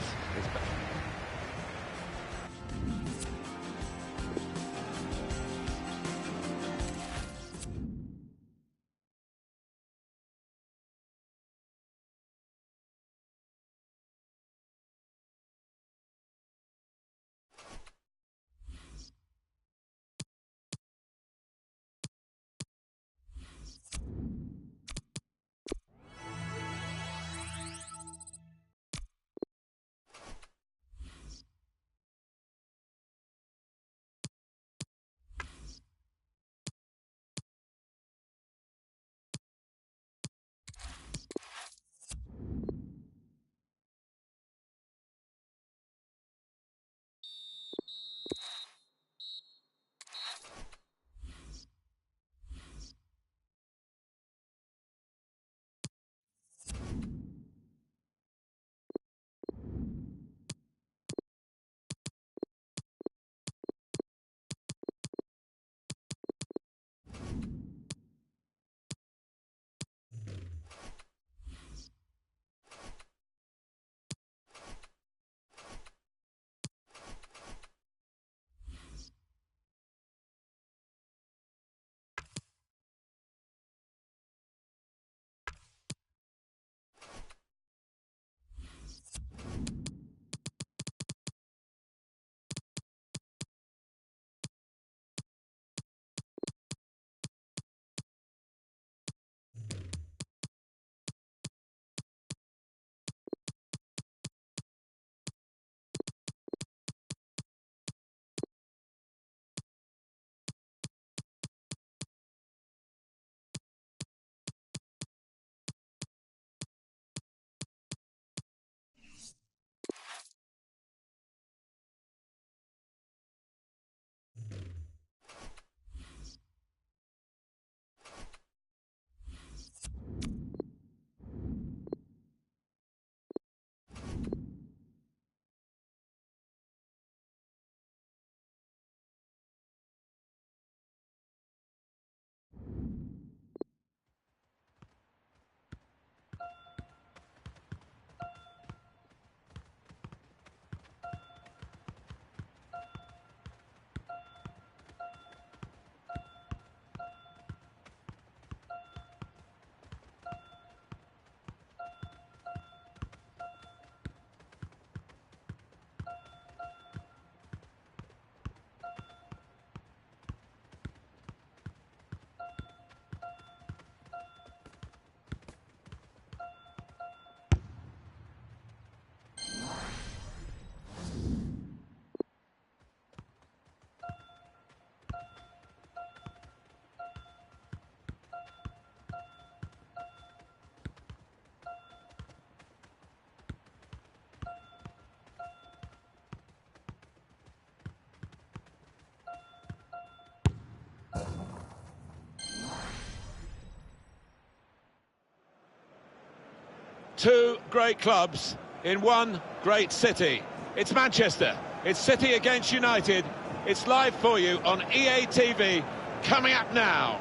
two great clubs in one great city. It's Manchester. It's City against United. It's live for you on EA TV, coming up now.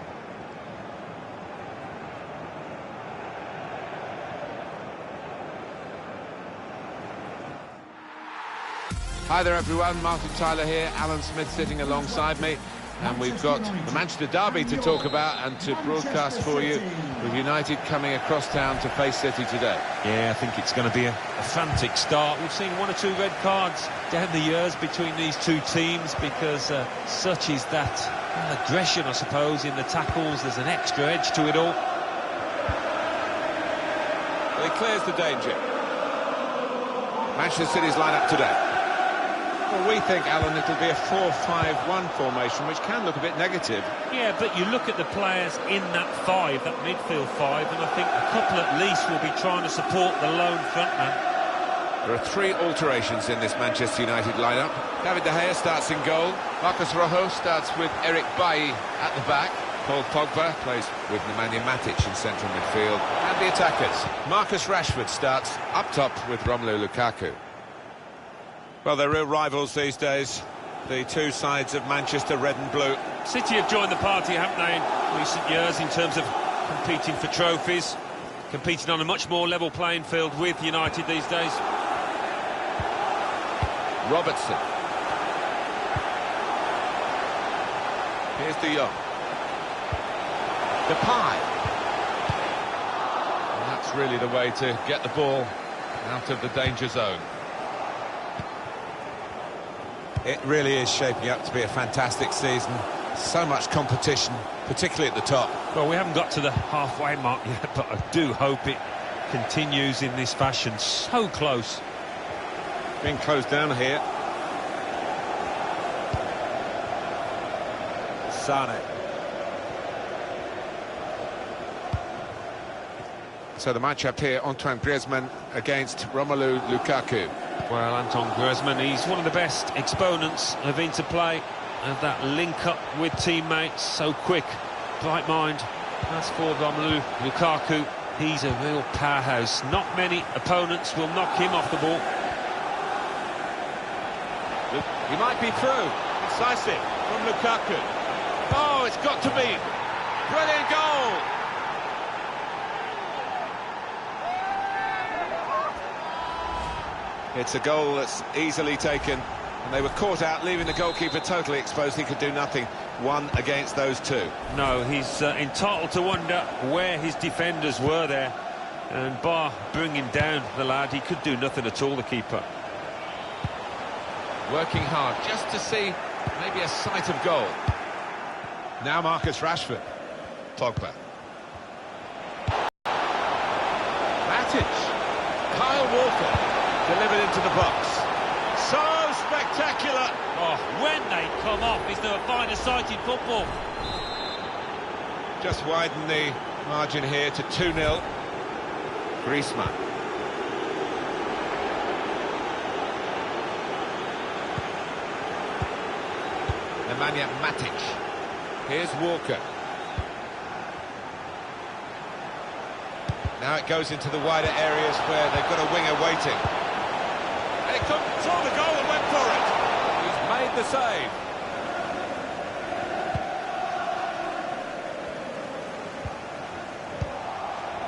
Hi there everyone, Martin Tyler here, Alan Smith sitting alongside me. And we've got the Manchester Derby to talk about and to broadcast for you, with United coming across town to face City today. Yeah, I think it's going to be a frantic start. We've seen 1 or 2 red cards down the years between these two teams because such is that aggression, I suppose, in the tackles. There's an extra edge to it all. Well, he clears the danger. Manchester City's lineup today. Well, we think, Alan, it'll be a 4-5-1 formation, which can look a bit negative. Yeah, but you look at the players in that 5, that midfield 5, and I think a couple at least will be trying to support the lone frontman. There are 3 alterations in this Manchester United lineup. David De Gea starts in goal. Marcos Rojo starts with Eric Bailly at the back. Paul Pogba plays with Nemanja Matic in central midfield. And the attackers. Marcus Rashford starts up top with Romelu Lukaku. Well, they're real rivals these days, the two sides of Manchester, red and blue. City have joined the party, haven't they, in recent years, in terms of competing for trophies, competing on a much more level playing field with United these days. Robertson. Here's De Jong. Depay. And that's really the way to get the ball out of the danger zone. It really is shaping up to be a fantastic season. So much competition, particularly at the top. Well, we haven't got to the halfway mark yet, but I do hope it continues in this fashion. So close. Being closed down here. Sane. So the match-up here, Antoine Griezmann against Romelu Lukaku. Well, Antoine Griezmann, he's one of the best exponents of interplay, of that link-up with teammates, so quick, bright mind. As for Romelu Lukaku, he's a real powerhouse. Not many opponents will knock him off the ball. He might be through. Decisive from Lukaku. Oh, it's got to be. Brilliant goal! It's a goal that's easily taken, and they were caught out, leaving the goalkeeper totally exposed. He could do nothing. 1 against those 2. No, he's entitled to wonder where his defenders were there. And bar bringing down the lad, he could do nothing at all, the keeper. Working hard just to see maybe a sight of goal. Now Marcus Rashford. Pogba. Matic. Kyle Walker. Delivered into the box. So spectacular! Oh, when they come off, is there a finer sight in football? Just widen the margin here to 2-0. Griezmann. Nemanja Matic. Here's Walker. Now it goes into the wider areas where they've got a winger waiting. And he saw the goal and went for it. He's made the save.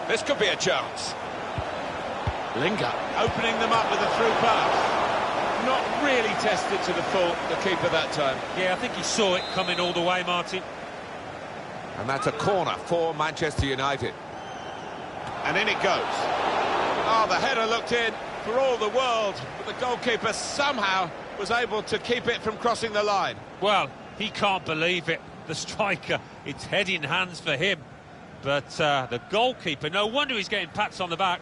This could be a chance. Lingard opening them up with a through pass. Not really tested to the full, the keeper that time. Yeah, I think he saw it coming all the way, Martin. And that's a corner for Manchester United. And in it goes. Oh, the header looked in for all the world, but the goalkeeper somehow was able to keep it from crossing the line. Well, he can't believe it. The striker, it's head in hands for him. But the goalkeeper, no wonder he's getting pats on the back.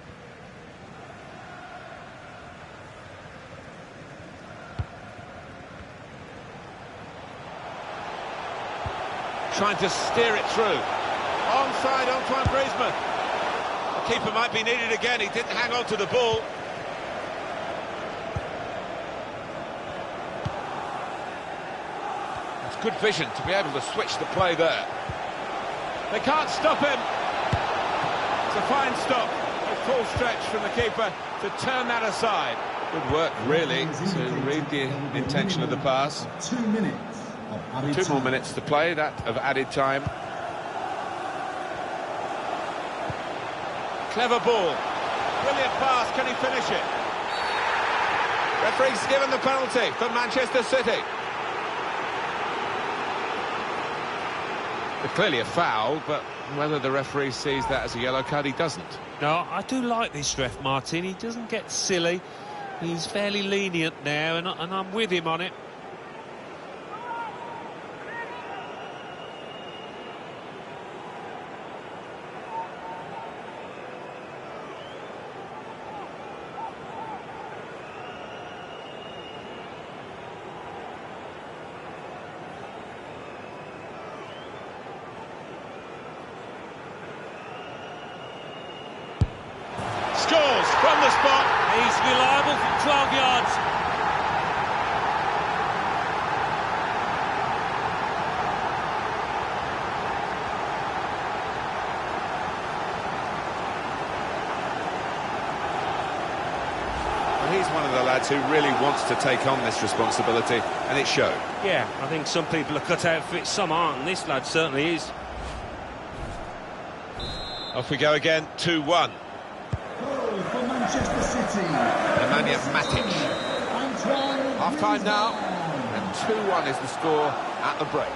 Trying to steer it through. Onside, Antoine Griezmann. The keeper might be needed again. He didn't hang on to the ball. It's good vision to be able to switch the play there. They can't stop him. It's a fine stop. A full stretch from the keeper to turn that aside. Good work, really, to read the intention of the pass. 2 minutes. 2 more minutes to play, that of added time. Clever ball. Brilliant pass, can he finish it? Referee's given the penalty for Manchester City. Clearly a foul, but whether the referee sees that as a yellow card, he doesn't. No, I do like this ref, Martin. He doesn't get silly. He's fairly lenient now, and I'm with him on it. Scores from the spot. He's reliable from 12 yards. Well, he's one of the lads who really wants to take on this responsibility, and it showed. Yeah, I think some people are cut out for it, some aren't, and this lad certainly is. Off we go again, 2-1. Goal for Manchester City. Nemanja Matic. Antoine Half-time now, Griezmann. and 2-1 is the score at the break.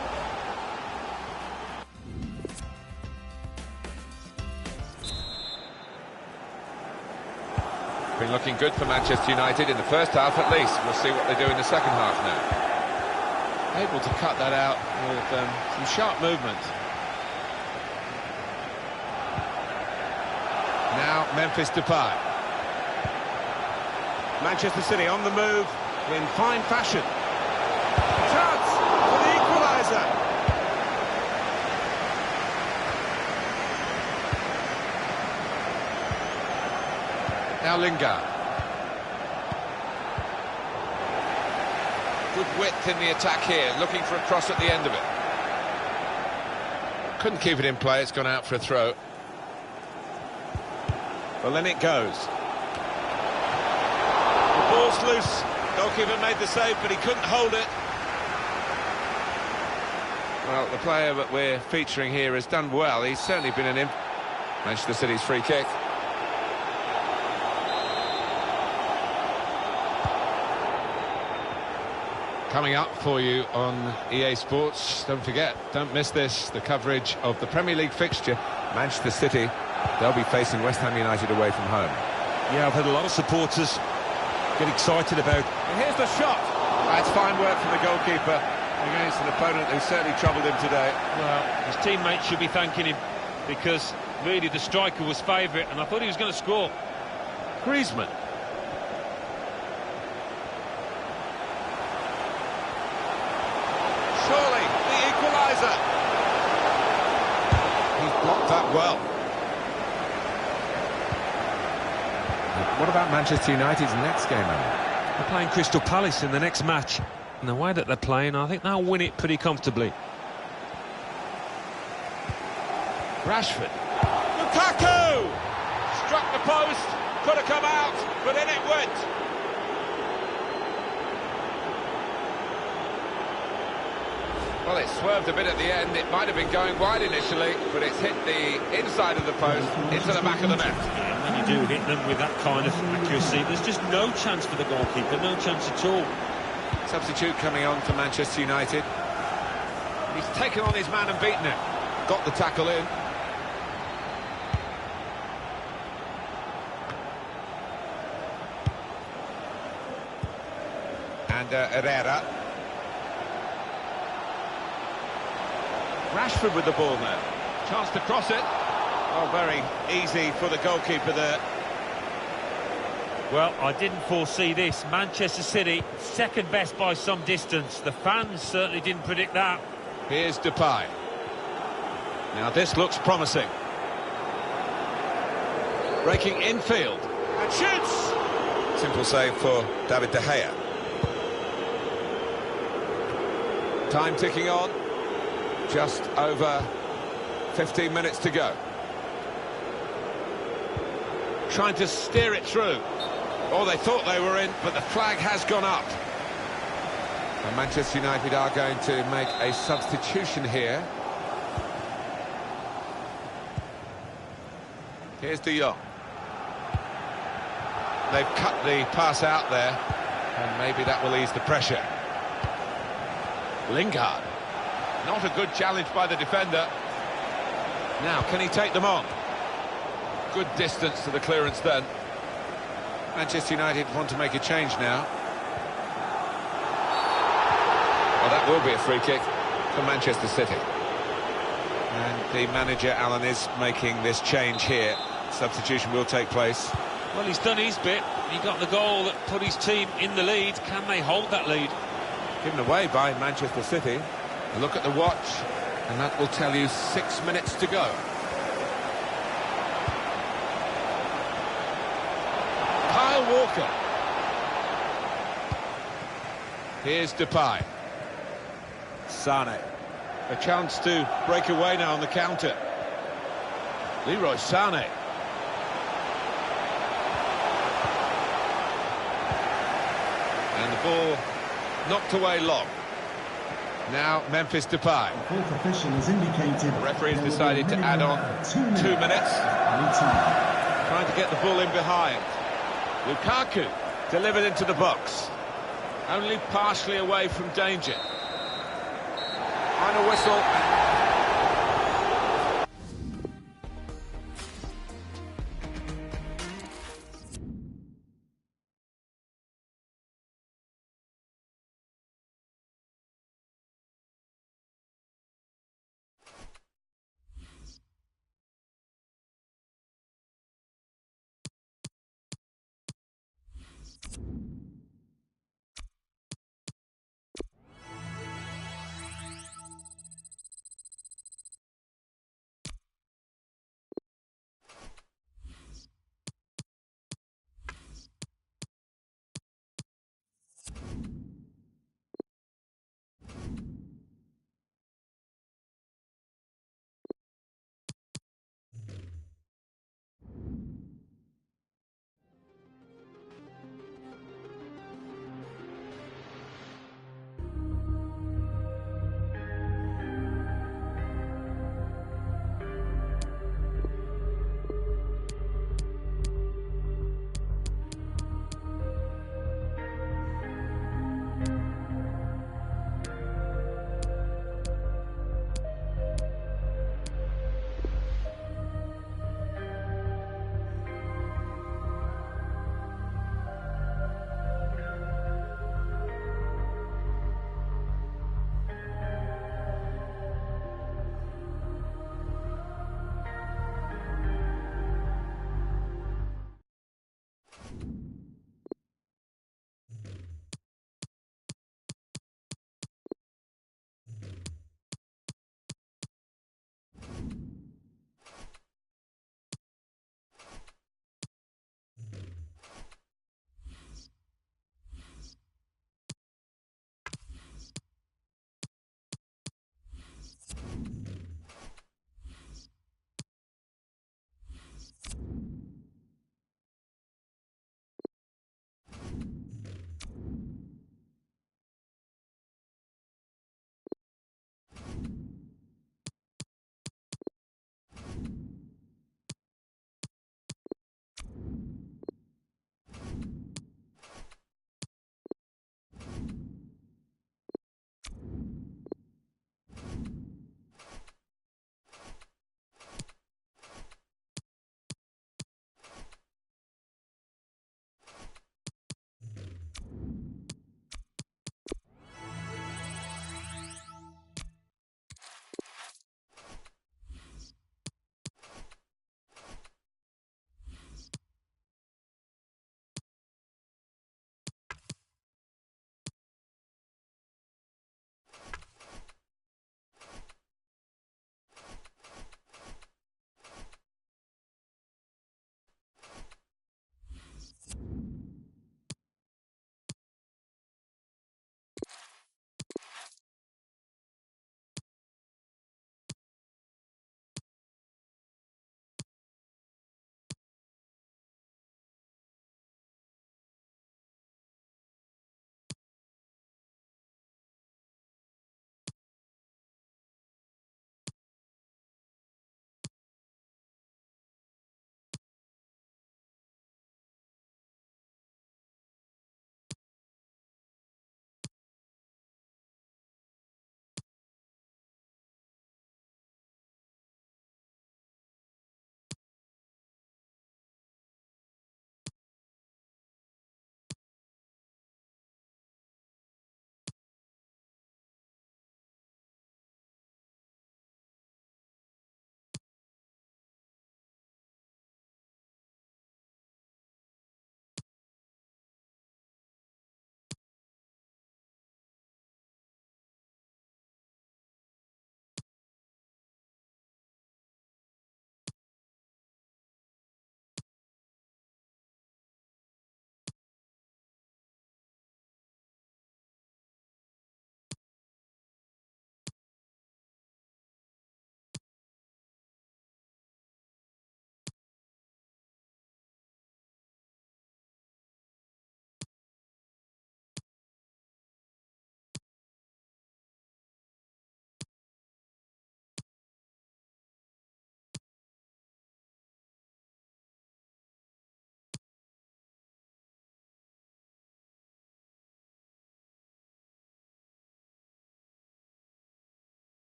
Been looking good for Manchester United in the first half at least. We'll see what they do in the second half now. Able to cut that out with some sharp movement. Now Memphis Depay. Manchester City on the move in fine fashion. Chance for the equaliser. Now Lingard. Good width in the attack here, looking for a cross at the end of it. Couldn't keep it in play, it's gone out for a throw. Well, then it goes. The ball's loose. Goalkeeper made the save, but he couldn't hold it. Well, the player that we're featuring here has done well. He's certainly been an Manchester City's free kick. Coming up for you on EA Sports, don't forget, don't miss this, the coverage of the Premier League fixture. Manchester City, they'll be facing West Ham United away from home. Yeah, I've had a lot of supporters get excited about. And here's the shot. That's fine work from the goalkeeper against an opponent who certainly troubled him today. Well, his teammates should be thanking him, because really the striker was favourite, and I thought he was going to score. Griezmann. Surely the equaliser. He's blocked that well. What about Manchester United's next game, Alan? They're playing Crystal Palace in the next match, and the way that they're playing, I think they'll win it pretty comfortably. Rashford. Lukaku! Struck the post, could have come out, but in it went. Well, it swerved a bit at the end. It might have been going wide initially, but it's hit the inside of the post into the back of the net. Yeah, when you do hit them with that kind of accuracy, there's just no chance for the goalkeeper, no chance at all. Substitute coming on for Manchester United. He's taken on his man and beaten him. Got the tackle in. And Herrera. Rashford with the ball now. Chance to cross it. Oh, very easy for the goalkeeper there. Well, I didn't foresee this. Manchester City, second best by some distance. The fans certainly didn't predict that. Here's Depay. Now this looks promising. Breaking infield. And shoots! Simple save for David De Gea. Time ticking on. Just over 15 minutes to go. Trying to steer it through. Oh, they thought they were in, but the flag has gone up. And Manchester United are going to make a substitution here. Here's De Jong. They've cut the pass out there, and maybe that will ease the pressure. Lingard. Not a good challenge by the defender. Now, can he take them on? Good distance to the clearance then. Manchester United want to make a change now. Well, that will be a free kick for Manchester City. And the manager, Alan, is making this change here. Substitution will take place. Well, he's done his bit. He got the goal that put his team in the lead. Can they hold that lead? Given away by Manchester City. A look at the watch, and that will tell you 6 minutes to go. Kyle Walker. Here's Depay. Sane. A chance to break away now on the counter. Leroy Sane. And the ball knocked away long. Now Memphis Depay. The fourth official has indicated The referee has there will be decided a to minimum add on of 2 minutes. Time. Trying to get the ball in behind. Lukaku delivered into the box. Only partially away from danger. Final whistle.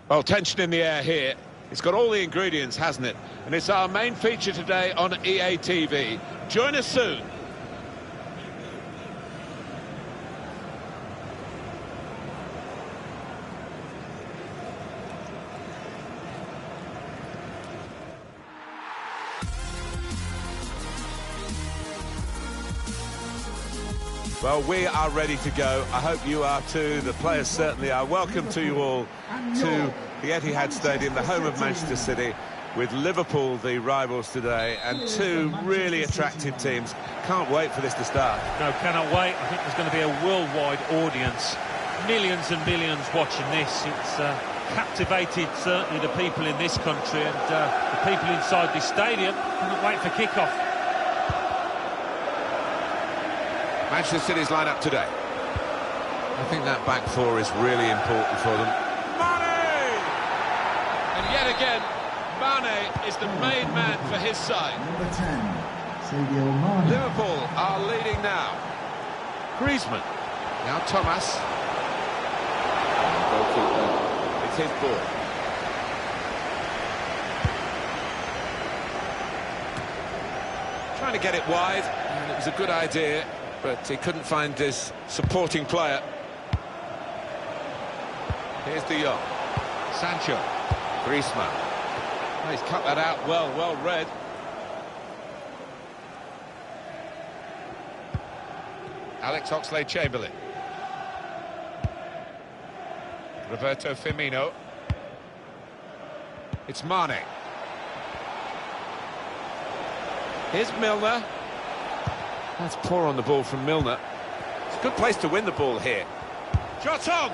Well, tension in the air here. It's got all the ingredients, hasn't it? And it's our main feature today on EA TV. Join us soon. Well, we are ready to go. I hope you are too. The players certainly are. Welcome to you all to the Etihad Stadium, the home of Manchester City, with Liverpool the rivals today, and two really attractive teams. Can't wait for this to start. No, cannot wait. I think there's going to be a worldwide audience. Millions and millions watching this. It's captivated certainly the people in this country, and the people inside this stadium cannot wait for kick-off. Manchester City's lineup today. I think that back four is really important for them. Mane! And yet again, Mane is the main man for his side. Number 10, Sadio Mane. Liverpool are leading now. Griezmann. Now Thomas. Goalkeeper. It's his ball. Trying to get it wide, and it was a good idea, but he couldn't find his supporting player. Here's De Jong. Sancho. Griezmann. Oh, he's cut that out well read. Alex Oxlade-Chamberlain. Roberto Firmino. It's Mane. Here's Milner. That's poor on the ball from Milner. It's a good place to win the ball here. Shot on!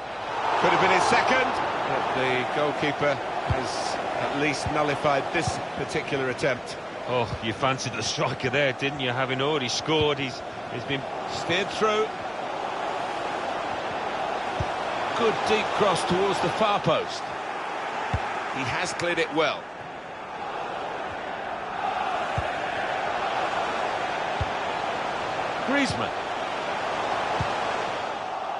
Could have been his second, but the goalkeeper has at least nullified this particular attempt. Oh, you fancied the striker there, didn't you? Having already scored, he's been Steered through. Good deep cross towards the far post. He has cleared it well. Griezmann.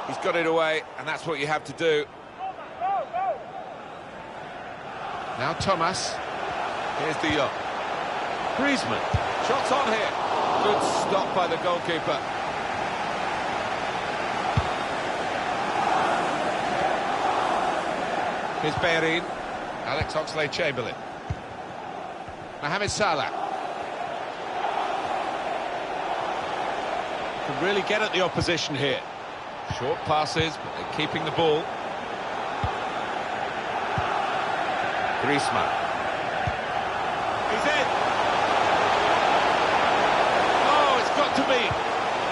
He's got it away, and that's what you have to do. Now Thomas. Here's De Jong. Griezmann. Shots on here. Good stop by the goalkeeper. Here's Bellerin. Alex Oxlade-Chamberlain. Mohamed Salah. Can really get at the opposition here. Short passes, but they're keeping the ball. Griezmann. He's in. Oh, it's got to be.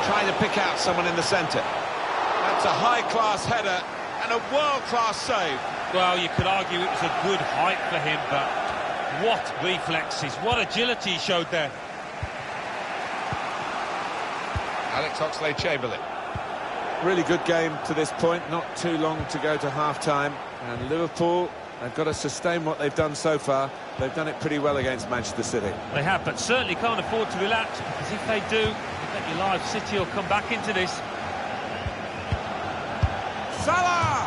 Trying to pick out someone in the centre. That's a high-class header and a world-class save. Well, you could argue it was a good height for him, but what reflexes, what agility he showed there. Alex Oxlade-Chamberlain. Really good game to this point, not too long to go to half-time. And Liverpool, they've got to sustain what they've done so far. They've done it pretty well against Manchester City. They have, but certainly can't afford to relax, because if they do, you bet your life City will come back into this. Salah!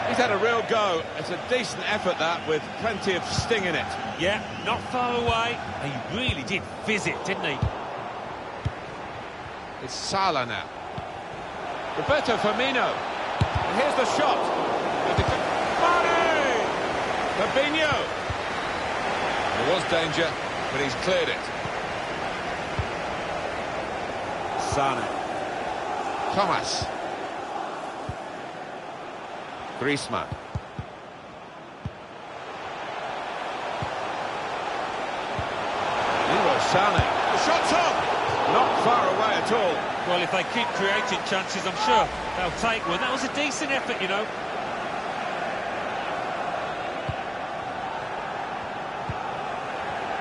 He's had a real go. It's a decent effort, that, with plenty of sting in it. Yeah, not far away. He really did fizz it, didn't he? It's Salah now. Roberto Firmino. And here's the shot. Mane! Fabinho. There was danger, but he's cleared it. Sane. Thomas. Griezmann. Leroy Sane. The shot's on! Not far away at all. Well, if they keep creating chances, I'm sure they'll take one. That was a decent effort, you know.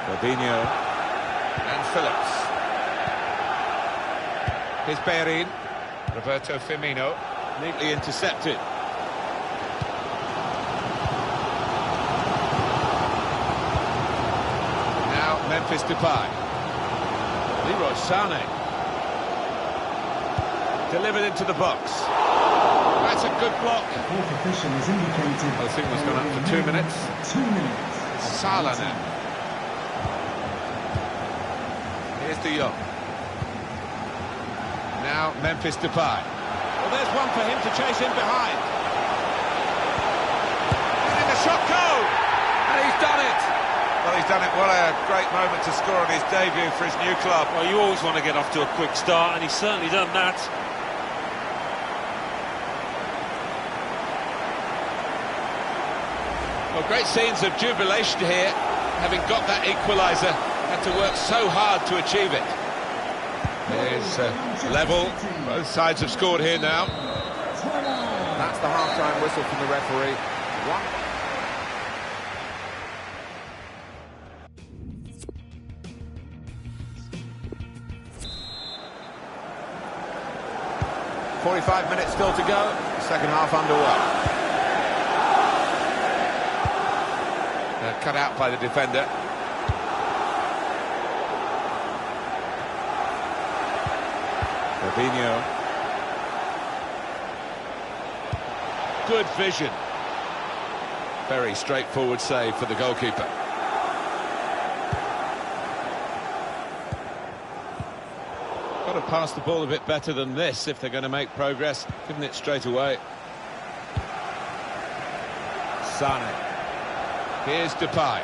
Fabinho. And Phillips. Here's Bellerin. Roberto Firmino. Neatly intercepted. Now Memphis Depay. Leroy Sane. Delivered into the box. That's a good block. The fourth official has indicated... I think it's gone up for 2 minutes. 2 minutes. Salah now. Here's De Jong. Now Memphis Depay. Well, there's one for him to chase in behind. And the shot goal! And he's done it! Well, he's done it. What a great moment to score on his debut for his new club. Well, you always want to get off to a quick start, and he's certainly done that. Well, great scenes of jubilation here, having got that equaliser. Had to work so hard to achieve it. There's level. Both sides have scored here now. That's the half-time whistle from the referee. 45 minutes still to go. Second half underway. Cut out by the defender. Fabinho. Good vision. Very straightforward save for the goalkeeper. Got to pass the ball a bit better than this if they're going to make progress, giving it straight away. Sane. Here's Depay.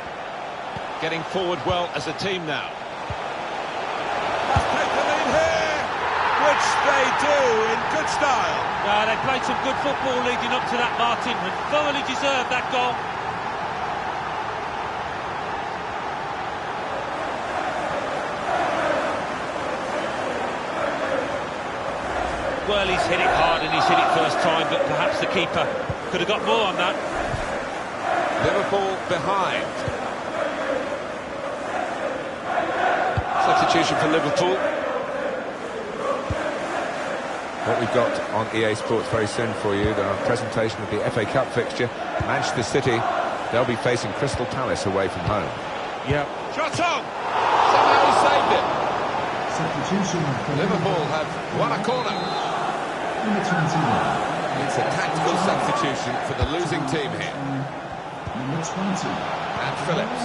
Getting forward well as a team now. Must take the lead here, which they do in good style. They played some good football leading up to that, Martin, and thoroughly deserved that goal. Well, he's hit it hard and he's hit it first time, but perhaps the keeper could have got more on that. Liverpool behind. Substitution for Liverpool. What we've got on EA Sports very soon for you, the presentation of the FA Cup fixture. Manchester City, they'll be facing Crystal Palace away from home. Yeah. Shot on! Somehow he saved it. Substitution for Liverpool have won a corner. Number 21. It's a tactical substitution for the losing team here. Number 20. And Phillips.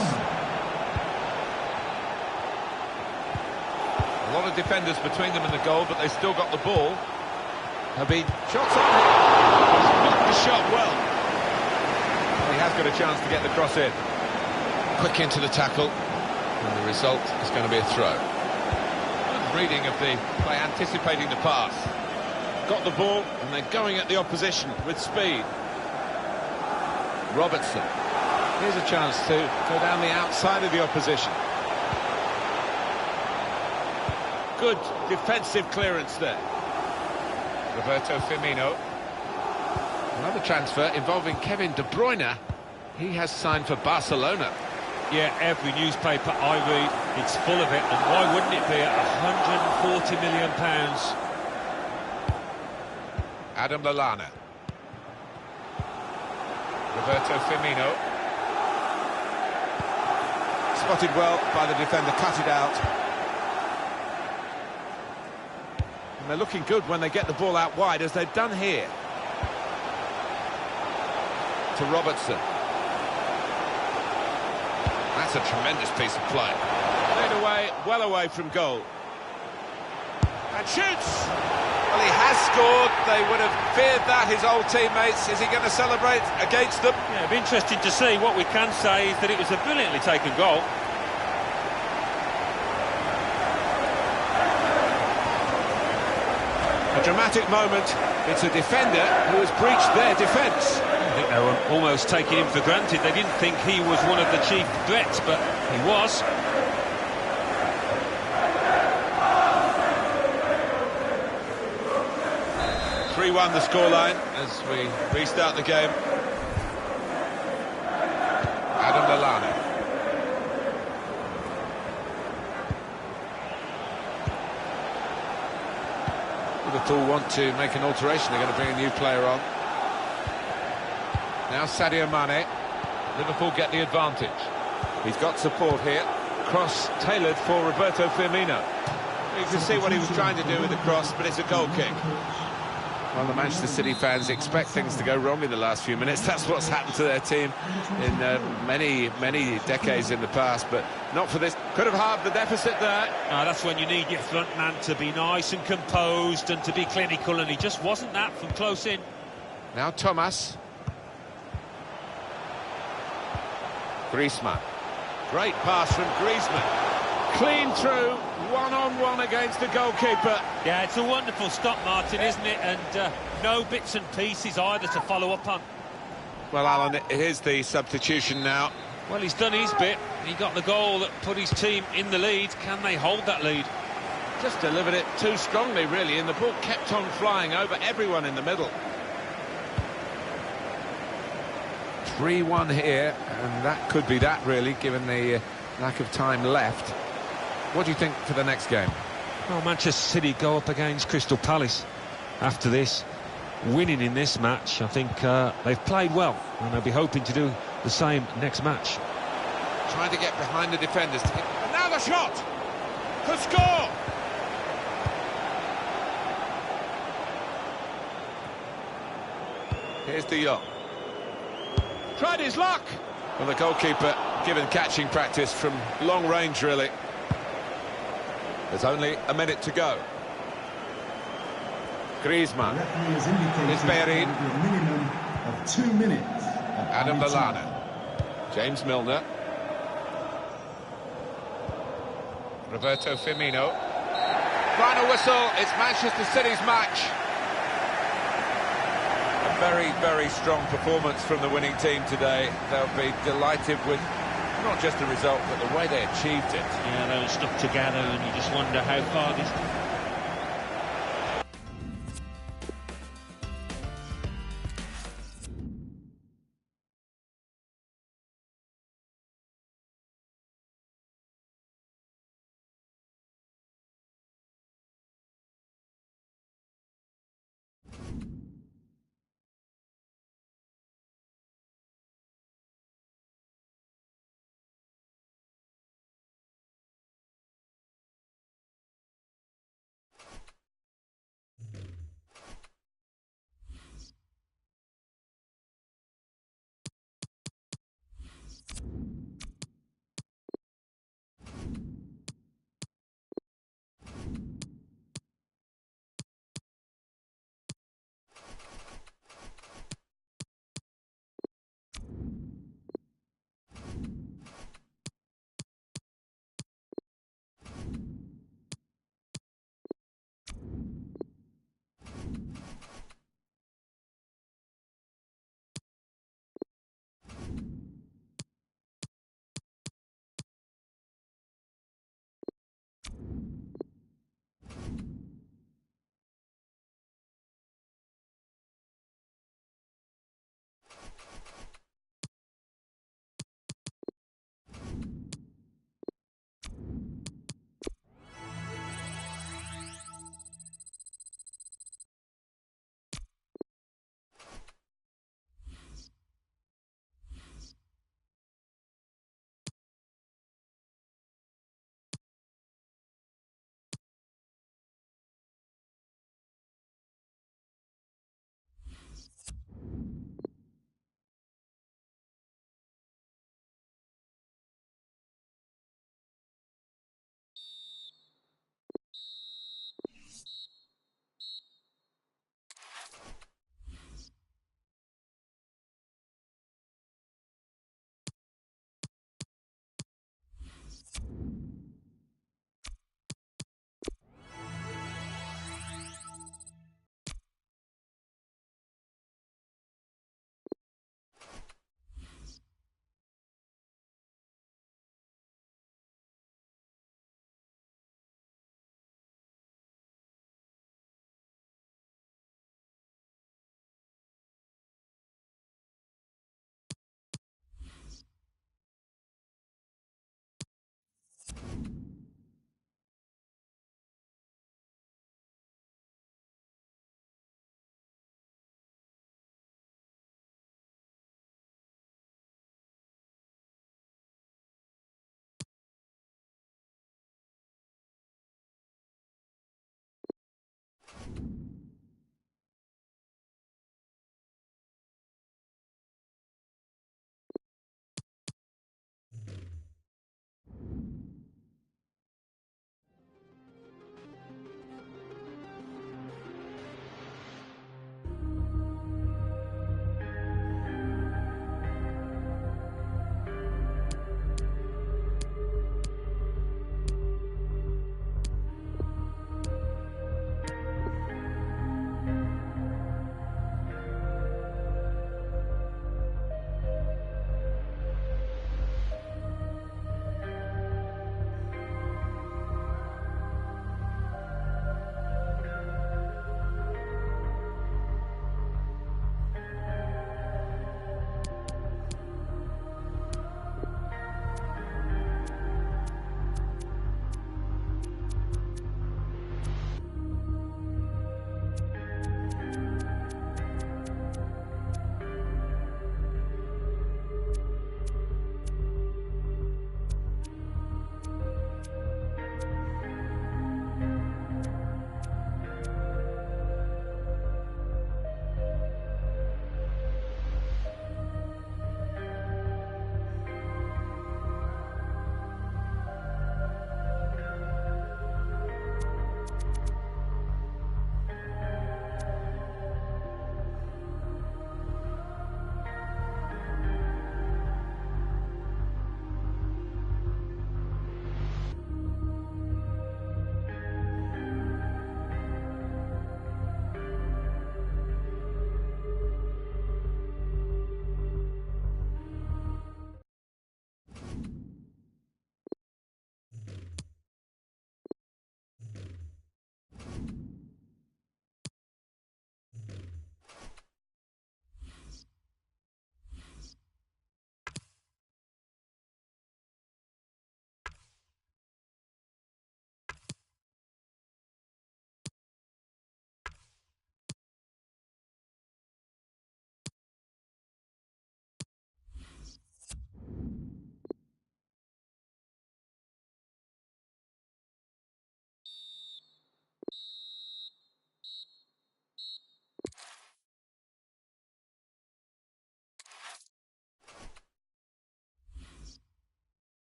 A lot of defenders between them and the goal, but they still got the ball. Habib, shots on here. He's blocked the shot well. He has got a chance to get the cross in. Quick into the tackle, and the result is going to be a throw. Good reading of the play, anticipating the pass. Got the ball, and they're going at the opposition with speed. Robertson. Here's a chance to go down the outside of the opposition. Good defensive clearance there. Roberto Firmino. Another transfer involving Kevin De Bruyne. He has signed for Barcelona. Yeah, every newspaper I read, it's full of it, and why wouldn't it be at £140 million? Adam Lallana. Roberto Firmino. Spotted well by the defender, cut it out. And they're looking good when they get the ball out wide, as they've done here. To Robertson. That's a tremendous piece of play. Played away, well away from goal. And shoots! Well, he has scored. They would have feared that, his old teammates. Is he going to celebrate against them? Yeah, it'll be interesting to see. What we can say is that it was a brilliantly taken goal. A dramatic moment. It's a defender who has breached their defence. I think they were almost taking him for granted. They didn't think he was one of the chief threats, but he was. Won the scoreline as we restart the game. Adam Lallana. Liverpool want to make an alteration. They're going to bring a new player on. Now Sadio Mane. Liverpool get the advantage. He's got support here. Cross tailored for Roberto Firmino. You can see what he was trying to do with the cross, but it's a goal kick. Well, the Manchester City fans expect things to go wrong in the last few minutes. That's what's happened to their team in many decades in the past, but not for this. Could have halved the deficit there. That's when you need your front man to be nice and composed and to be clinical, and he just wasn't that from close in. Now Thomas. Griezmann. Great pass from Griezmann. Clean through, one-on-one against the goalkeeper. Yeah, it's a wonderful stop, Martin, isn't it? And no bits and pieces either to follow up on. Well, Alan, here's the substitution now. Well, he's done his bit. He got the goal that put his team in the lead. Can they hold that lead? Just delivered it too strongly, really, and the ball kept on flying over everyone in the middle. 3-1 here, and that could be that, really, given the lack of time left. What do you think for the next game? Well, Manchester City go up against Crystal Palace after this. Winning in this match, I think they've played well, and they'll be hoping to do the same next match. Trying to get behind the defenders. And now the shot! Could score! Here's De Jong. Tried his luck! Well, the goalkeeper given catching practice from long range, really. There's only a minute to go. Griezmann. It's Bellerin. A minimum of 2 minutes. Adam Lallana. James Milner. Roberto Firmino. Final whistle. It's Manchester City's match. A very, very strong performance from the winning team today. They'll be delighted with not just the result, but the way they achieved it. Yeah, they were stuck together, and you just wonder how far this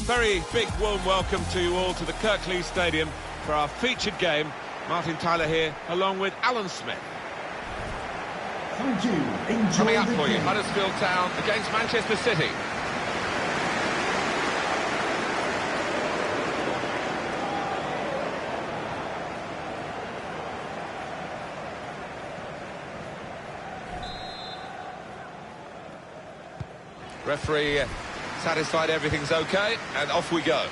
very big warm welcome to you all to the Kirklees Stadium for our featured game. Martin Tyler here, along with Alan Smith. Thank you. Enjoy Coming up the for you, game. Huddersfield Town against Manchester City. Referee satisfied everything's okay, and off we go.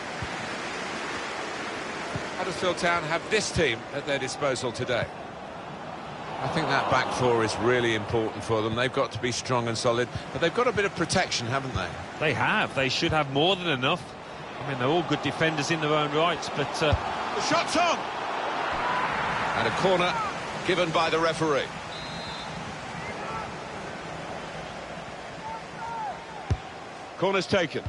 Huddersfield Town have this team at their disposal today. I think that back four is really important for them. They've got to be strong and solid, but they've got a bit of protection, haven't they? They have. They should have more than enough. I mean, they're all good defenders in their own rights, but... The shot's on! And a corner given by the referee. Corner's taken.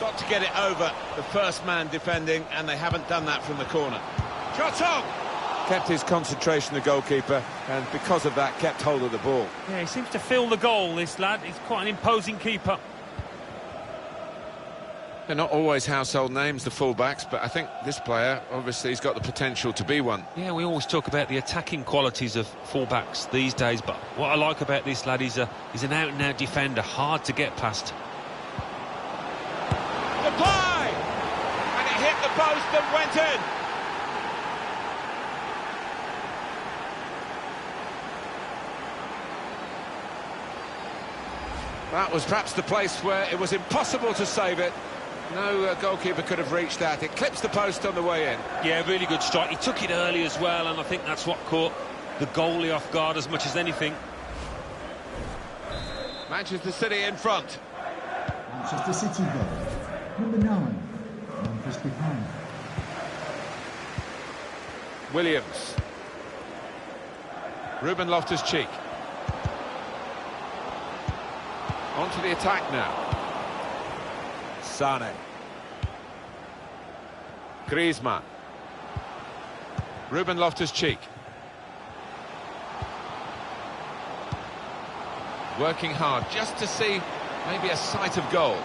Got to get it over the first man defending, and they haven't done that from the corner. Shot's on! Kept his concentration, the goalkeeper, and because of that, kept hold of the ball. Yeah, he seems to fill the goal, this lad. He's quite an imposing keeper. They're not always household names, the fullbacks, but I think this player, obviously, has got the potential to be one. Yeah, we always talk about the attacking qualities of fullbacks these days, but what I like about this lad is he's an out-and-out defender, hard to get past. Depay! And it hit the post and went in. That was perhaps the place where it was impossible to save it. No goalkeeper could have reached that. It clips the post on the way in. Yeah, really good strike. He took it early as well, and I think that's what caught the goalie off guard as much as anything. Manchester City in front. Manchester City goal. Number 9, Memphis Depay. Williams. Ruben Loftus-Cheek. On to the attack now. Sane. Griezmann. Ruben Loftus-Cheek. Working hard just to see maybe a sight of goal.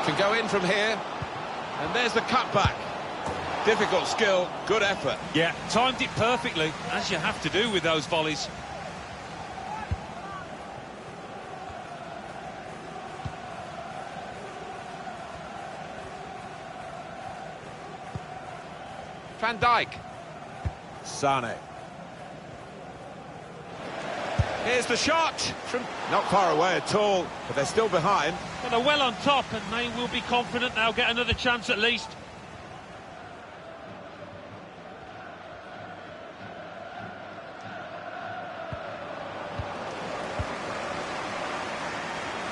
Can go in from here. And there's the cutback. Difficult skill, good effort. Yeah, timed it perfectly, as you have to do with those volleys. Van Dijk. Sane. Here's the shot from not far away at all, but they're still behind. But they're well on top, and they will be confident they'll get another chance at least.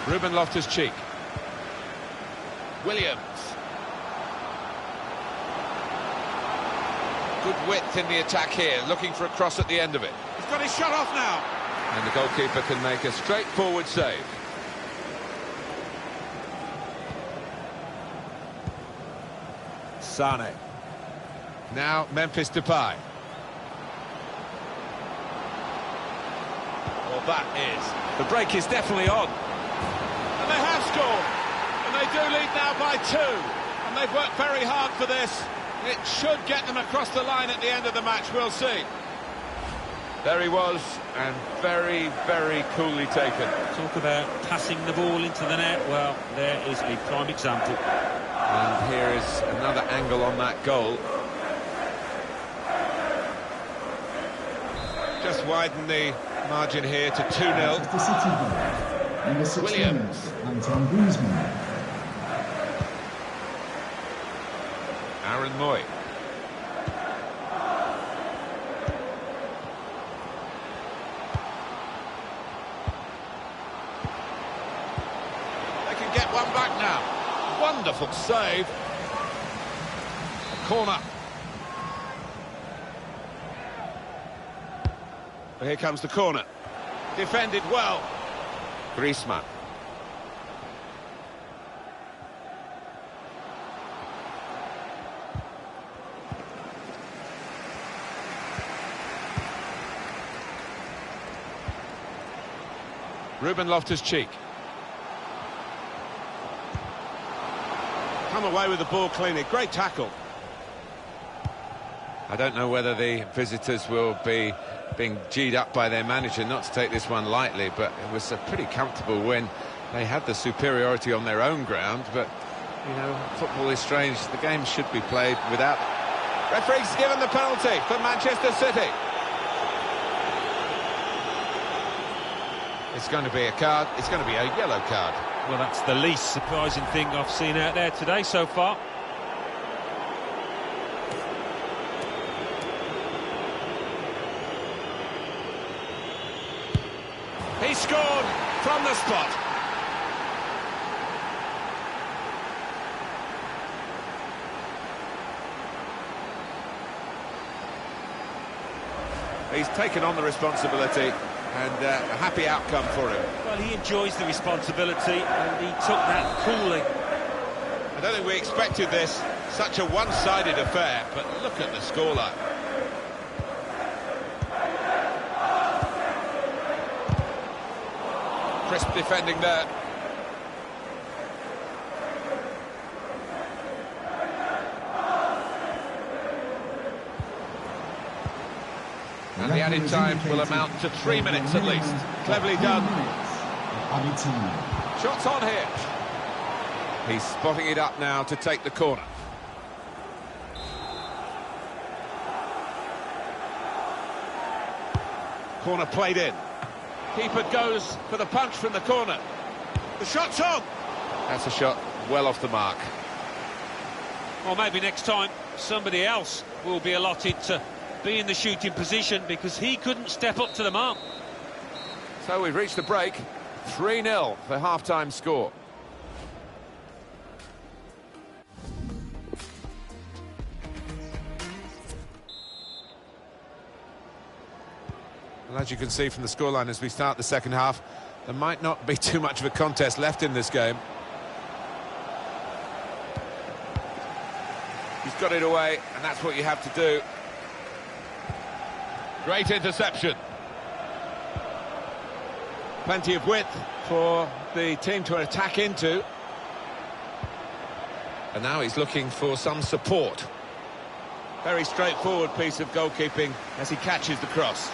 Ruben Loftus-Cheek. Williams. Good width in the attack here, looking for a cross at the end of it. He's got his shot off now. And the goalkeeper can make a straightforward save. Sane. Now Memphis Depay. Well, that is... The break is definitely on. And they have scored. And they do lead now by 2. And they've worked very hard for this. It should get them across the line at the end of the match, we'll see. There he was, and very, very coolly taken. Talk about passing the ball into the net. Well, there is a prime example. And here is another angle on that goal. Just widen the margin here to 2-0. Manchester City goal. Number 16, Williams. Antoine Griezmann. Aaron Moy. They can get one back now. Wonderful save. A corner. Well, here comes the corner. Defended well. Griezmann. Ruben Loftus-Cheek. come away with the ball cleanly. Great tackle. I don't know whether the visitors will be being G'd up by their manager not to take this one lightly, but it was a pretty comfortable win. They had the superiority on their own ground, but, you know, football is strange. The game should be played without... Referee's given the penalty for Manchester City. It's going to be a card. It's going to be a yellow card. Well, that's the least surprising thing I've seen out there today so far. He scored from the spot. He's taken on the responsibility, and a happy outcome for him. Well, he enjoys the responsibility, and he took that coolly. I don't think we expected this, such a one-sided affair, but look at the scoreline. Crisp defending there. And the added time will amount to 3 minutes at least. Cleverly done. Shots on here. He's spotting it up now to take the corner. Corner played in. Keeper goes for the punch from the corner. The shot's on. That's a shot well off the mark. Well, maybe next time somebody else will be allotted to be in the shooting position, because he couldn't step up to the mark. So we've reached the break. 3-0 the half-time score. Well, as you can see from the scoreline as we start the second half, there might not be too much of a contest left in this game. He's got it away, and that's what you have to do. Great interception. Plenty of width for the team to attack into. And now he's looking for some support. Very straightforward piece of goalkeeping as he catches the cross.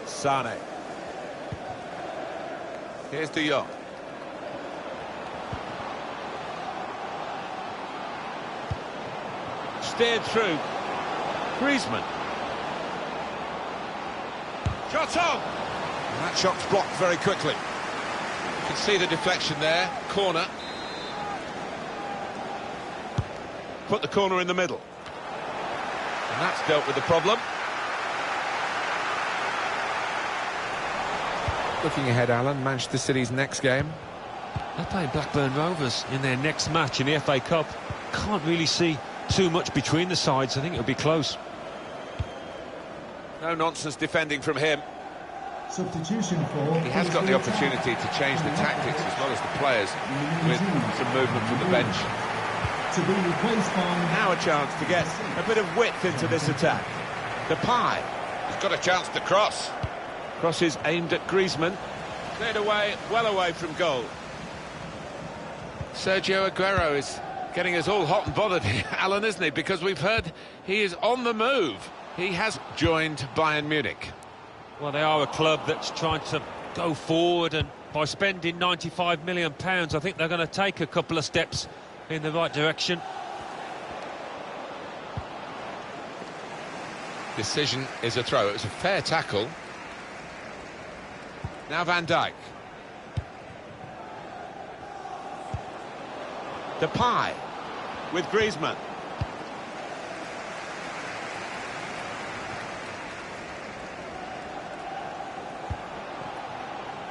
Sane. Here's De Jong. Steered through. Griezmann. Shot on! And that shot's blocked very quickly. You can see the deflection there. Corner. Put the corner in the middle. And that's dealt with the problem. Looking ahead, Alan, Manchester City's next game. They're playing Blackburn Rovers in their next match in the FA Cup. Can't really see too much between the sides. I think it'll be close. No nonsense defending from him. Substitution for... He has got the opportunity to change the tactics as well as the players with some movement from the bench. To be replaced by... Now a chance to get a bit of width into this attack. Depay. He's got a chance to cross. Crosses aimed at Griezmann. Cleared away, well away from goal. Sergio Aguero is getting us all hot and bothered here, Alan, isn't he? Because we've heard he is on the move. He has joined Bayern Munich. Well, they are a club that's trying to go forward, and by spending £95 million, I think they're going to take a couple of steps in the right direction. Decision is a throw. It was a fair tackle. Now Van Dijk. Depay with Griezmann.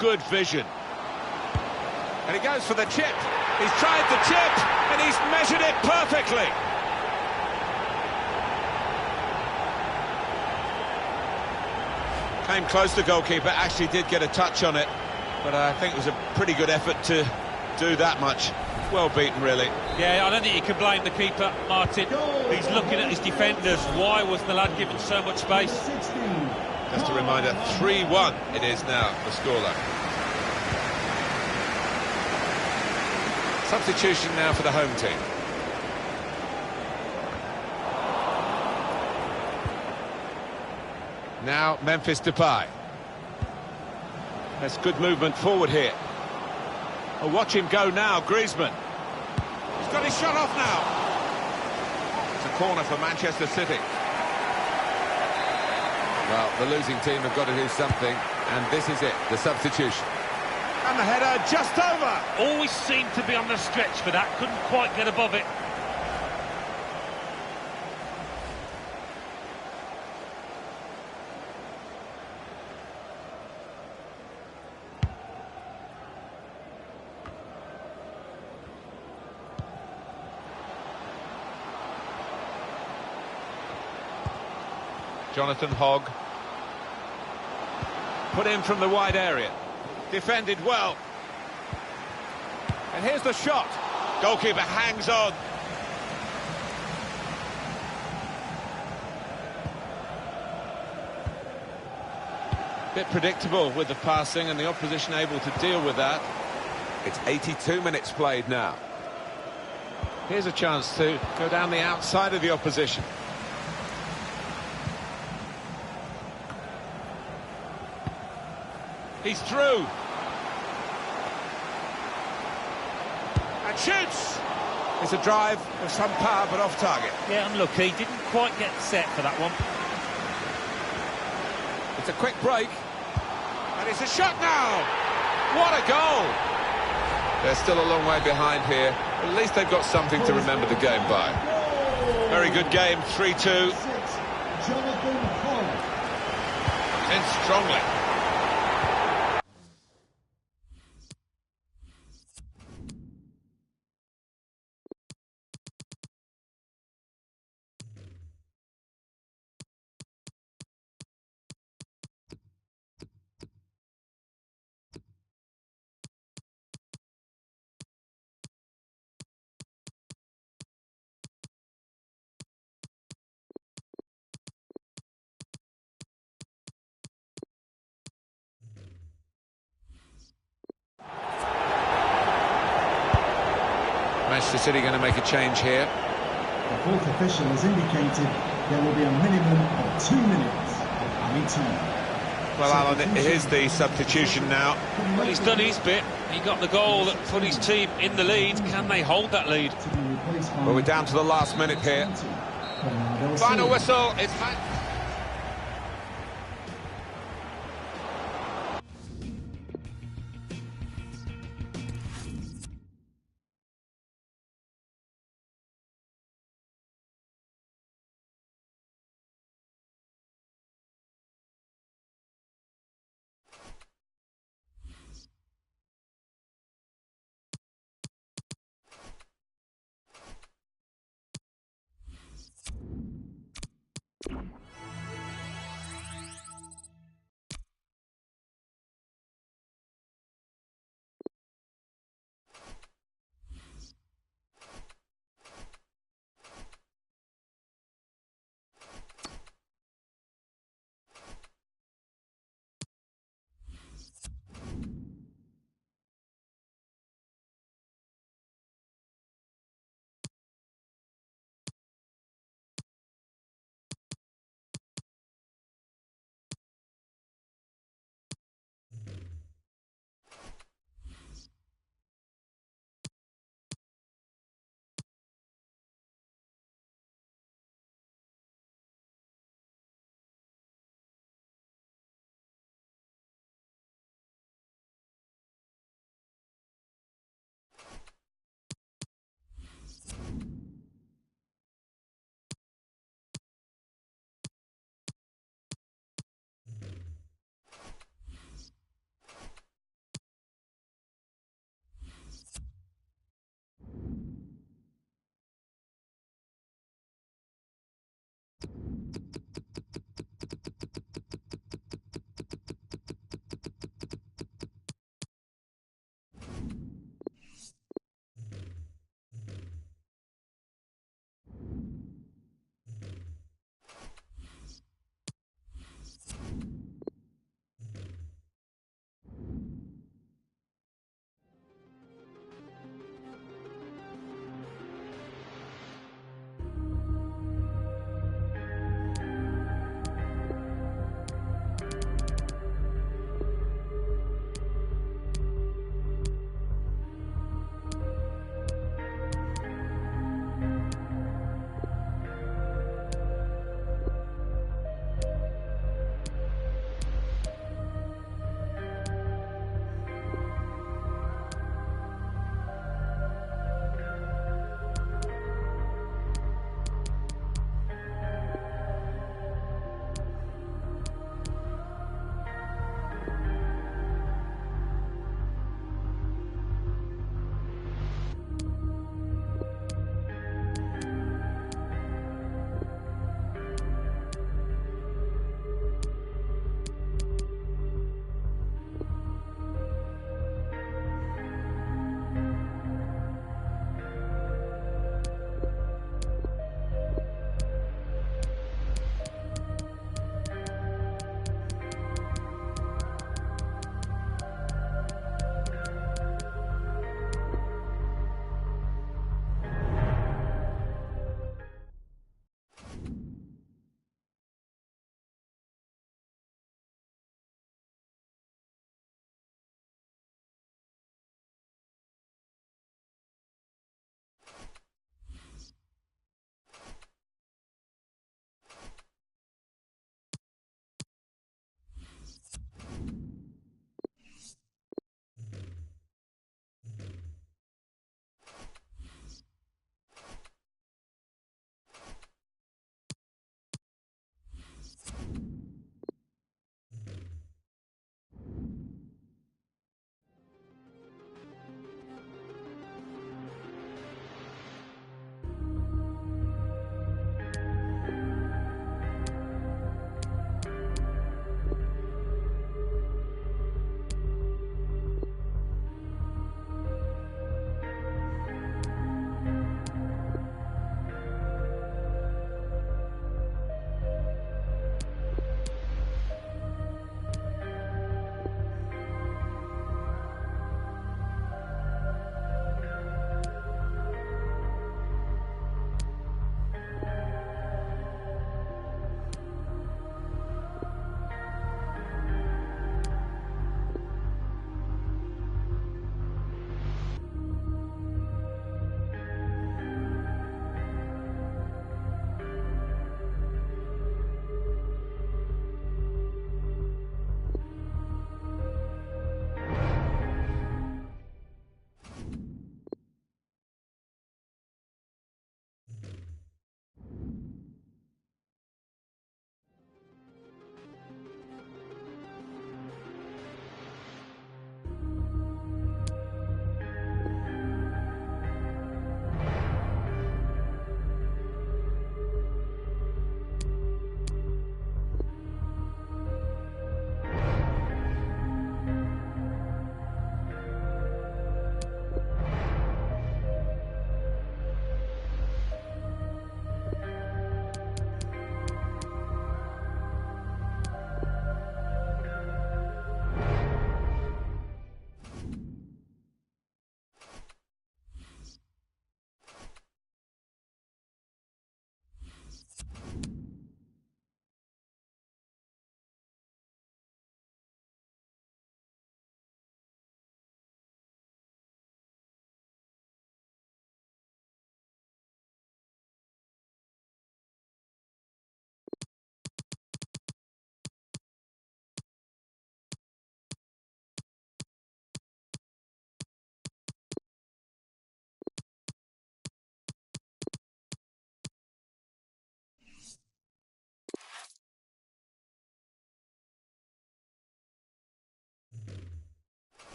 Good vision. And he goes for the chip. He's tried the chip, and he's measured it perfectly. Came close, the goalkeeper, actually did get a touch on it, but I think it was a pretty good effort to do that much. Well beaten, really. Yeah, I don't think you can blame the keeper, Martin. He's looking at his defenders. Why was the lad given so much space? 16, Just a reminder, 3-1 it is now, the scoreline. Substitution now for the home team. Now Memphis Depay. That's good movement forward here. Oh, watch him go now, Griezmann. He's got his shot off now. It's a corner for Manchester City. Well, the losing team have got to do something, and this is it, the substitution. And the header just over. Always seemed to be on the stretch for that, couldn't quite get above it. Jonathan Hogg. Put in from the wide area. Defended well. And here's the shot. Goalkeeper hangs on. Bit predictable with the passing and the opposition able to deal with that. It's 82 minutes played now. Here's a chance to go down the outside of the opposition. He's through. And shoots! It's a drive with some power but off target. Yeah, unlucky. Didn't quite get set for that one. It's a quick break. And it's a shot now! What a goal! They're still a long way behind here. At least they've got something to remember the game by. Very good game, 3-2. Jonathan Hogg. In strongly. Manchester City going to make a change here. The fourth official has indicated there will be a minimum of 2 minutes of added time. Well, Alan, here's the substitution now. Well, he's done his bit. He got the goal that put his team in the lead. Can they hold that lead? Well, we're down to the last minute here. Final whistle. It's You